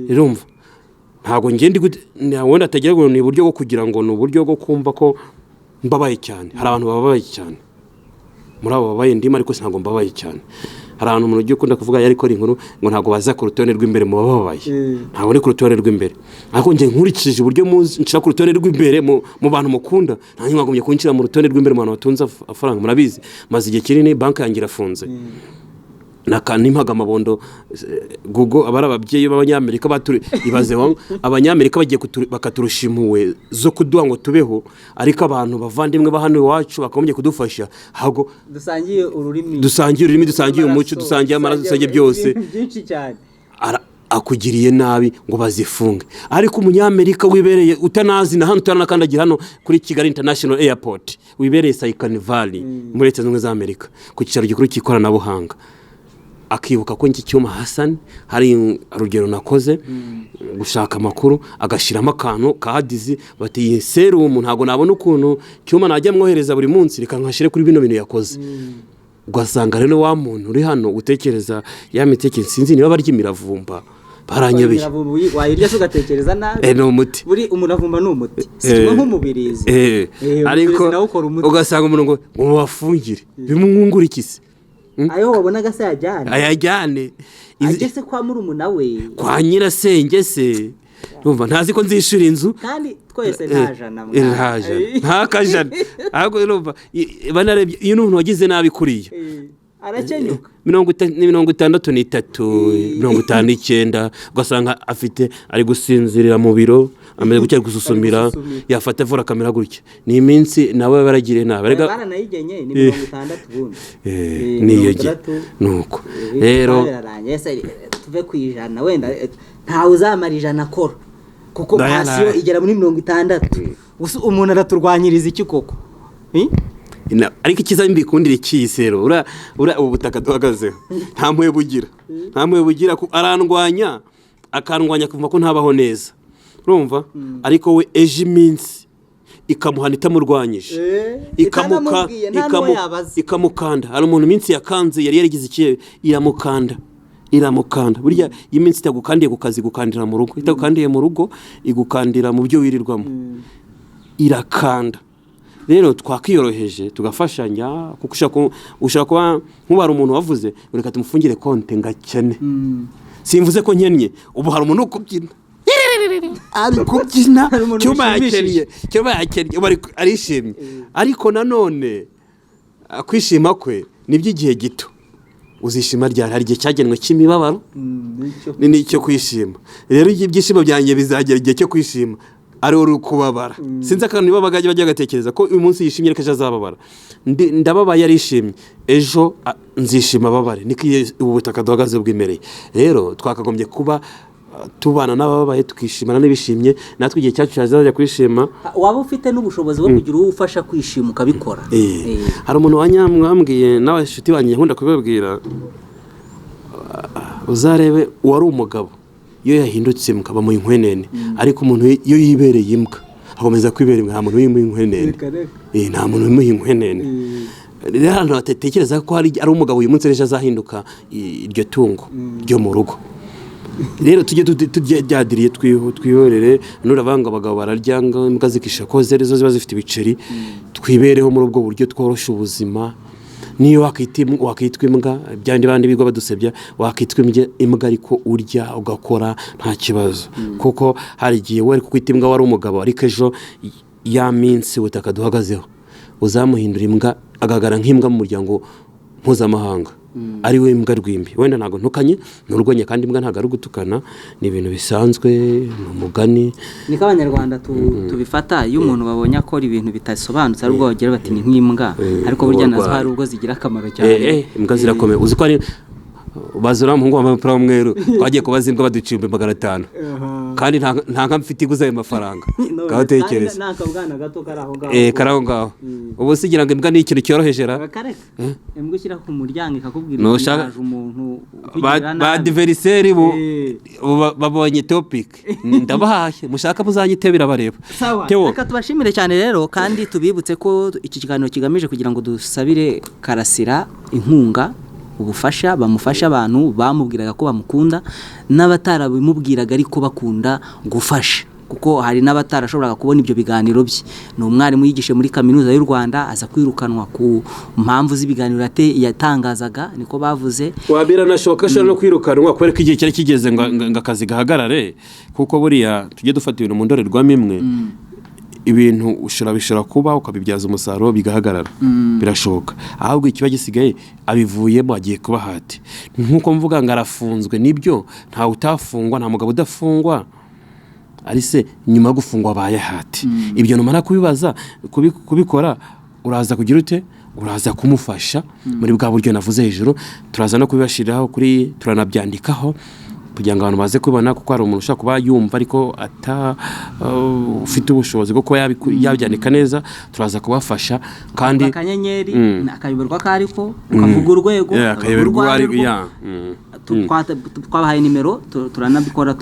urumva ntago ngende wenda atagira ngo ni uburyo bwo kugira ngo ni uburyo bwo kumva ko mbabaye cyane hari abantu bababaye cyane muri abo babaye ndimo ariko ntago mbabaye cyane hari abantu umuntu ugiye ukunda kuvuga yari kora inkuru ngo ntago baza ku rutonde rw'imbere mu bababaye ntago ni ku rutonde rw'imbere ariko nge nkurikije uburyo nshira ku rutonde rw'imbere mu bantu mukunda ntanyi mwagumye kunshira mu rutonde rw'imbere mu bantu batunza afaranga murabizi maze igihe kinini banki yangira afunze nakanimpaga amabondo Google abara ababyeyi b'abanyamerika ibaze abanyamerika bagiye bakaturushimuwe zo kuduha ngo tubeho ariko abantu bavandimwe bahano iwacu bakomeje kudufasha hago dusangiye ururimi dusangiye umuco dusangiye amaraso dusangiye byose byinshi cyane akugiriye nabi ngo bazifunge ariko umunyamerika wibereye utanazi na hano utanakandagira hano kuri Kigali International Airport wibereye Silicon Valley muri Leta Zunze Ubumwe za Amerika ku cyicaro gikuru cy'ikoranabuhanga akibuka ko iki cyuma Hassan hari urugero nakoze gushaka amakuru agashiramo akantu kahadizi bati serum ntago nabona ukuntu cyuma najya mwohereza buri munsi reka nkashire kuri bino bintu yakoze ugasanga rero wa muntu uri hano utekereza ya miteke sinzi niba barya imiravumba baranyobeye wayirya sugatekereza nabi no muti buri umuravumba no muti siko nk'umubirizi ariko ugasanga umuntu ngo mubafungire bimungungura ikisi ayo wabonaga se ayajyane agese kwa murumuna we kwa nyirasenge se urumva ntazi ko nzishura inzu kandi twese ntajana nta kajana ahubwo urumva banarebye iyo umuntu wagize nabi kuriya arakenyuka 63 59 ugasanga afite ari gusinzirira mu biro ameze gutya gususumira yafata vura kamera gutya ni iminsi nawe baragire nabi rega baranayigenye ni 60 bundi niyo nuko rero tuve kwijana wenda nta uzamara ijana akora kuko pasiyo igera muri 60 umuntu araturwanyiriza iki koko ariko ikiza mbikundire cyisero ura ubu butaka duhagazeho nta mpuye bugira arandwanya akandwanya kuva ko ntabaho neza urumva ariko we eje iminsi ikamuhana itamurwanyije ikamukanda hari umuntu iminsi yakanze yari yarigize ikihe iramukanda burya iminsi itagukandiye ku kazi gukandira mu rugo itagukandiye mu rugo igukandira mu byo wirirwamo irakanda rero twakiyoroheje tugafashanya kuko ushaka kuba nk'ubara umuntu wavuze reka tumufungire konte ngakene simvuze ko nkennye ubu hari umuntu ukubyina ari kubyina cyuma yakennye arishimye ariko nanone kwishima kwe n'iby'igihe gito uzishima ryari hari igihe cyagenwe cy'imibabaro n'icyo kwishima rero ibyishimo byanjye bizagera igihe cyo kwishima ari uri kubabara sinzi akantu niba bagajya bajya gatekereza ko uyu munsi yishimye reka azababara ndababaye arishimye ejo nzishima babare niko ubu butaka duhagaze bw'imereye rero twakagombye kuba tubana n'ababaye tukishimana n'ibishimye natwe igihe cyacu cyazajya kwishima waba ufite n'ubushobozi bwo kugira uwo ufasha kwishima ukabikora hari umuntu wanyamwambwiye nawe inshuti banjye nkunda kubibabwira uzarebe uwari umugabo iyo yahindutse mukaba mu inkwenene ariko umuntu iyo yibereye imbwa akomeza kwibera imbwa nta muntu wimuye inkwenene nta muntu wimuye inkwenene rero hano batekereza ko ari umugabo uyu munsi ejo azahinduka iryo tungo ryo mu rugo rero tujye turyadiriye twihorere n'urabanga abagabo bararyanga imbwa zikisha ko zo ziba zifite ibiceri twibereho muri ubwo buryo tworosha ubuzima niyo wakitwa imbwa byandi bandi bigo badusebya wakitwa imbwa ariko urya ugakora nta kibazo kuko hari igihe wari kukwita imbwa wari umugabo ariko ejo ya minsi ubutaka duhagazeho uzamuhindura imbwa agagara nk'imbwa mu muryango mpuzamahanga ari we mbwa rwimbi. Wenda ntabwo ntukanye n'urwenya, kandi imbwa ntabwo ari ugutukana, ni ibintu bisanzwe, ni umugani. niko abanyarwanda tubifata. Iyo umuntu babonye akora ibintu bitasobanutse ari ubwo bagira bati ni nk'imbwa, ariko burya nazo hari ubwo zigira akamaro cyane. Imbwa zirakomeye. Uzi ko ari bazura umuhungu wambaye umupira w'umweru twagiye kubaza imbwa baduciye 500, kandi nta nka mfite iguza ayo mafaranga. Ngaho tekereza n'akabwana gato kari aho ngaho. kari aho ngaho. Ubu sigira ngo imbwa ni ikintu cyoroheje ra. Imbwa ushyira ku muryango ikakubwira No, ngo shaka- haje umuntu ba diveriseri babonye topic ndabahaye, mushaka muzanyite birabareba. Sawa, Theo, reka tubashimire cyane rero, kandi tubibutse ko iki kiganiro kigamije kugira ngo dusabire Karasira inkunga, ubufasha, bamufasha abantu bamubwiraga ko bamukunda n'abatarabimubwiraga ariko bakunda gufasha, kuko hari n'abatarashoboraga kubona ibyo biganiro bye. Ni umwarimu yigishe muri kaminuza y'u Rwanda, aza kwirukanwa ku mpamvu z'ibiganiro yatangazaga, niko bavuze. wabira nashoka ashobora no kwirukanwa kubera ko igihe cyari kigeze ngo akazi gahagarare, kuko buriya tujye dufata ibintu mu ndorerwamo imwe. Ibintu bishobora kuba ukabibyaza umusaruro bigahagarara, birashoboka. Ahubwo ikiba gisigaye abivuyemo agiye kuba hati. Nkuko mvuga ngo arafunzwe, nibyo, nta utafungwa, nta mugabo udafungwa, ari se nyuma yo gufungwa abaye hati. Ibyo numara kubibaza kubikora, uraza kugira ute, uraza kumufasha muri bwa buryo navuze hejuru. Turaza no kubibashiriraho kuri, turanabyandikaho kugira ngo abantu baze kubona, kuko hari umuntu ushaka kuba yumva ariko ufite ubushobozi bwo kuba yabyandika neza. Turaza kubafasha, kandi akanyenyeri akayoberwa kariko ukavuga urwego, twabahaye nimero, turanabikora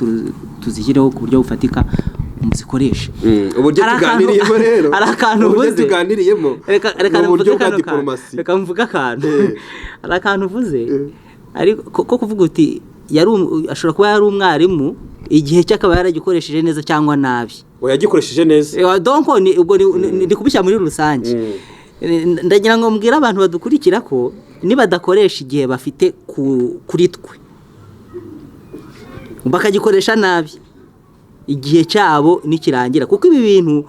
tuzishyireho ku buryo bufatika muzikoresha. uburyo tuganiriyemo rero, hari akantu uburyo tuganiriyemo reka mvuga akantu. Hari akantu uvuze ariko ko kuvuga uti ashobora kuba yari umwarimu, igihe cye akaba yaragikoresheje neza cyangwa nabi. yagikoresheje neza, donc ubwo ndi kubishyira muri rusange. Ndagira ngo mbwire abantu badukurikira ko nibadakoresha igihe bafite kuri twe, bakagikoresha nabi, igihe cyabo nikirangira, kuko ibi bintu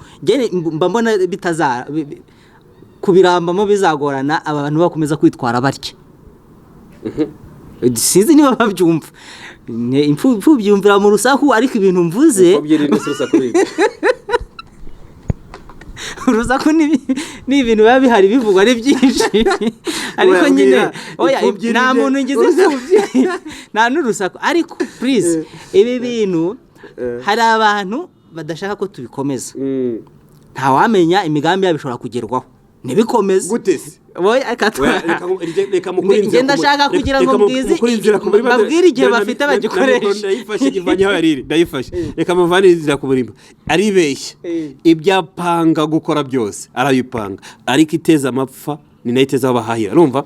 mba mbona kubirambamo bizagorana abantu bakomeza kwitwara batya. Sinzi niba babyumva, impfu byumvira mu rusaku, ariko ibintu mvuze urusaku ni ibintu biba bihari bivugwa ari byinshi, ariko nyine nta muntu ngize imfubyi nta n'urusaku. Ariko please, ibi bintu hari abantu badashaka ko tubikomeza. Ntawamenya imigambi yabo ishobora kugerwaho ntibikomeze gute se. Ngenda ndashaka kugira ngo mbabwire igihe bafite bagikoresha. Ndayifashe reka muvaniriza ku burimbo. Aribeshya, ibyapanga gukora byose arabipanga, ariko iteza amapfa ni nayo iteza abahahira. Urumva?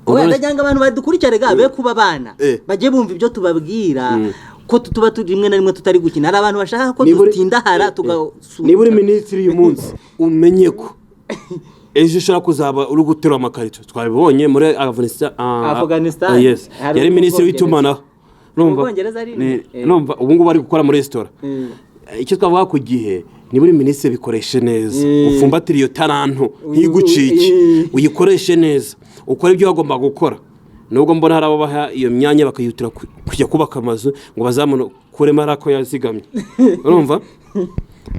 Ndagira ngo abantu badukurikire be kuba abana bajye bumva ibyo tubabwira, ko tuba rimwe na rimwe tutari gukina. Hari abantu bashaka ko dutindahara tugasura. Niba uri minisitiri uyu munsi, umenye ko ejo ushobora kuzaba uri guterura amakarito. Twabibonye muri Afghanistan. Yes, yari minisitiri w'itumanaho. Numva ubu ngubu ari gukora muri resitora. Icyo twavuga ku gihe, niba uri minisitiri bikoreshe neza, ufumbatire iyo taranto ntigucike, uyikoreshe neza, ukora ibyo wagomba gukora. Nubwo mbona hari abo baha iyo myanya bakayutira kujya kubaka amazu ngo bazamukuremo arako yazigamye. Urumva?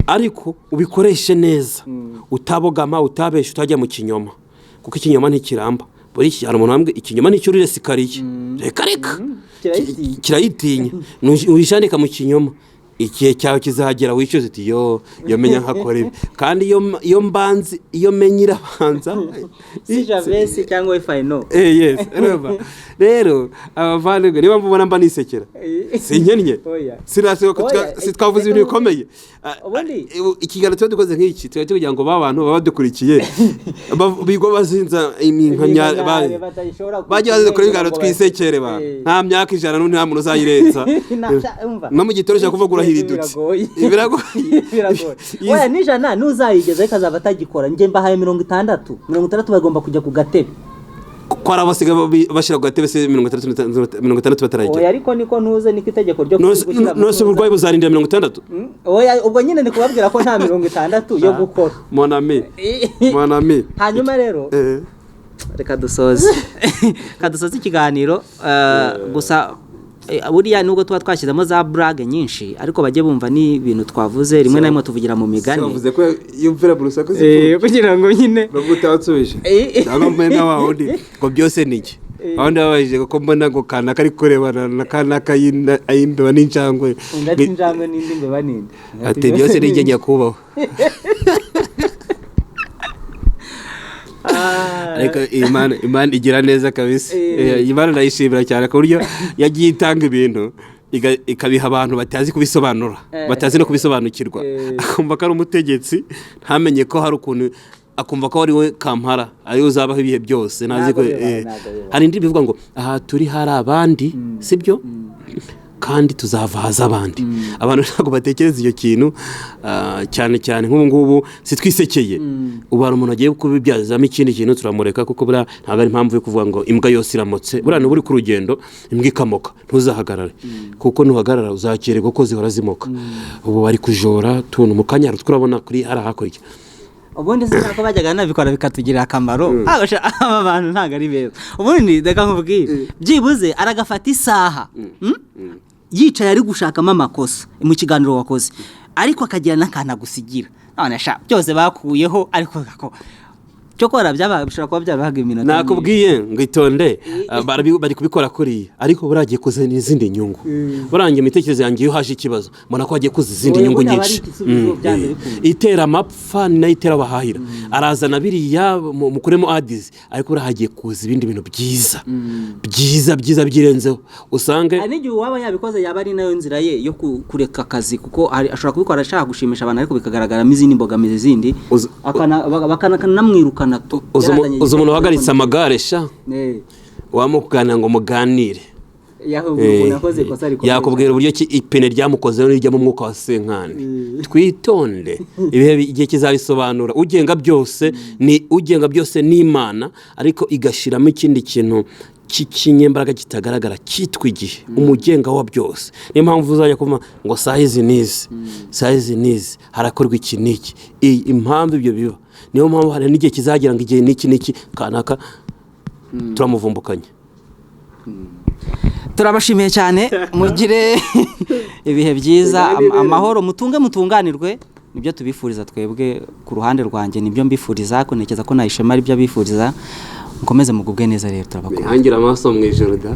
Ariko ubikoreshe neza, utabogama, utabesha, utajya mu kinyoma, kuko ikinyoma ntikiramba. Buri hari umuntu wambwe ikinyoma nicyo uri resikariye, reka kirayitinya, uyishanika mu kinyoma, igihe cyawe kizagera wicuza uti yo menya nkakora ibi. Kandi iyo menye irabanza si javesi cyangwa wifi no. Yes, rero abavandimwe niba mbona mba nisekera, sinkennye, sitwavuze ibintu bikomeye. Ikiganiro dukoze nk'iki tugira ngo abantu baba badukurikiye bigo bazinza iminkanya bajya bazikora ibiganiro twisekere ba nta myaka 100 nta muntu uzayirenza. No mu gitoro cyo kuvuga urahiridutse biragoye. Oya n'ijana n'uzayigeza ikazaba atagikora. Nge mbahaye 60 bagomba kujya ku gatebe. Kwara basiga bashira ku gatebe se 60 batarayigira. Oya ariko niko ntuze niko itegeko ryo gushyira. Nose uburwayi buzarindira 60. Oya ubwo nyine ndi kubabwira ko nta 60 yo gukora. Mon ami. Hanyuma rero reka dusoze ikiganiro gusa buriya nubwo tuba twashyizemo za burage nyinshi ariko bajye bumva n'ibintu twavuze rimwe na rimwe tuvugira mu migani bavuze ko yumvira burusaku kugira ngo nyine nubwo utatsubije cyangwa mbona wa wundi ngo byose ni iki abandi babajije ko mbona ngo kana kari kurebana na kana kayimbeba n'injangwe ngati injangwe n'indi mbeba n'indi ati byose ni igenya kubaho ariko imana igira neza kabisa imana ndayishimira cyane ku buryo yagiye itanga ibintu ikabiha abantu batazi kubisobanura batazi no kubisobanukirwa akumva ko ari umutegetsi ntamenye ko hari ukuntu akumva ko ari we kampara ariyo uzabaho ibihe byose ntazi ko hari indi bivuga ngo aha turi hari abandi sibyo kandi tuzavaza abandi abantu ntabwo batekereza iyo kintu cyane cyane nk'ubu ngubu sitwisekeye ubu hari umuntu agiye kubibyazamo ikindi kintu turamureka kuko buriya ntabwo ari impamvu yo kuvuga ngo imbwa yose iramutse buriya niba uri ku rugendo imbwa ikamoka ntuzahagarare kuko nuhagarara uzakererwa ko zihora zimoka ubu bari kujora tuntu mu kanya turabona kuri hari hakurya ubundi sinako bajyaga nabikora bikatugirira akamaro aba bantu ntabwo ari beza ubundi reka nkubwire byibuze aragafata isaha yicaye ari gushakamo amakosa mu kiganiro wakoze ariko akagira n'akantu agusigira none byose bakuyeho ariko cyokora bishobora kuba byabahaga iminota nakubwiye ngo itonde bari kubikora kuriya ariko buragiye kuza n'izindi nyungu burangiye imitekerereze yanjye iyo haje ikibazo mbona ko hagiye kuza izindi nyungu nyinshi itera amapfa nayo itera abahahira arazana biriya mukuremo adizi ariko burahagiye kuza ibindi bintu byiza byirenzeho usange n'igihe uwaba yabikoze yaba ari nayo nzira ye yo kureka akazi kuko ashobora kubikora ashaka gushimisha abantu ariko bikagaragaramo izindi mbogamizi zindi bakanamwirukana uzi umuntu uhagaritse amagare sha wamukuganira ngo muganire yakubwira uburyo ipine ryamukozeho rijya mu mwuka wa senkani twitonde igihe kizabisobanura ugenga byose n'Imana ariko igashiramo ikindi kintu cy'ikinyembaraga kitagaragara cyitwa igihe umugenga wa byose niyo mpamvu uzajya kuvuga ngo sahizi nizi harakorwa iki n'iki impamvu ibyo biba niyo mpamvu hari n'igihe kizagira ngo igihe n'iki kanaka turamuvumbukanye turabashimiye cyane mugire ibihe byiza amahoro mutunganirwe nibyo tubifuriza twebwe ku ruhande rwanjye nibyo mbifuriza kunekeza ko nayishema ari byo bifuriza mukomeze mugubwe neza rero turabakunda bihangira amaso mu ijoro da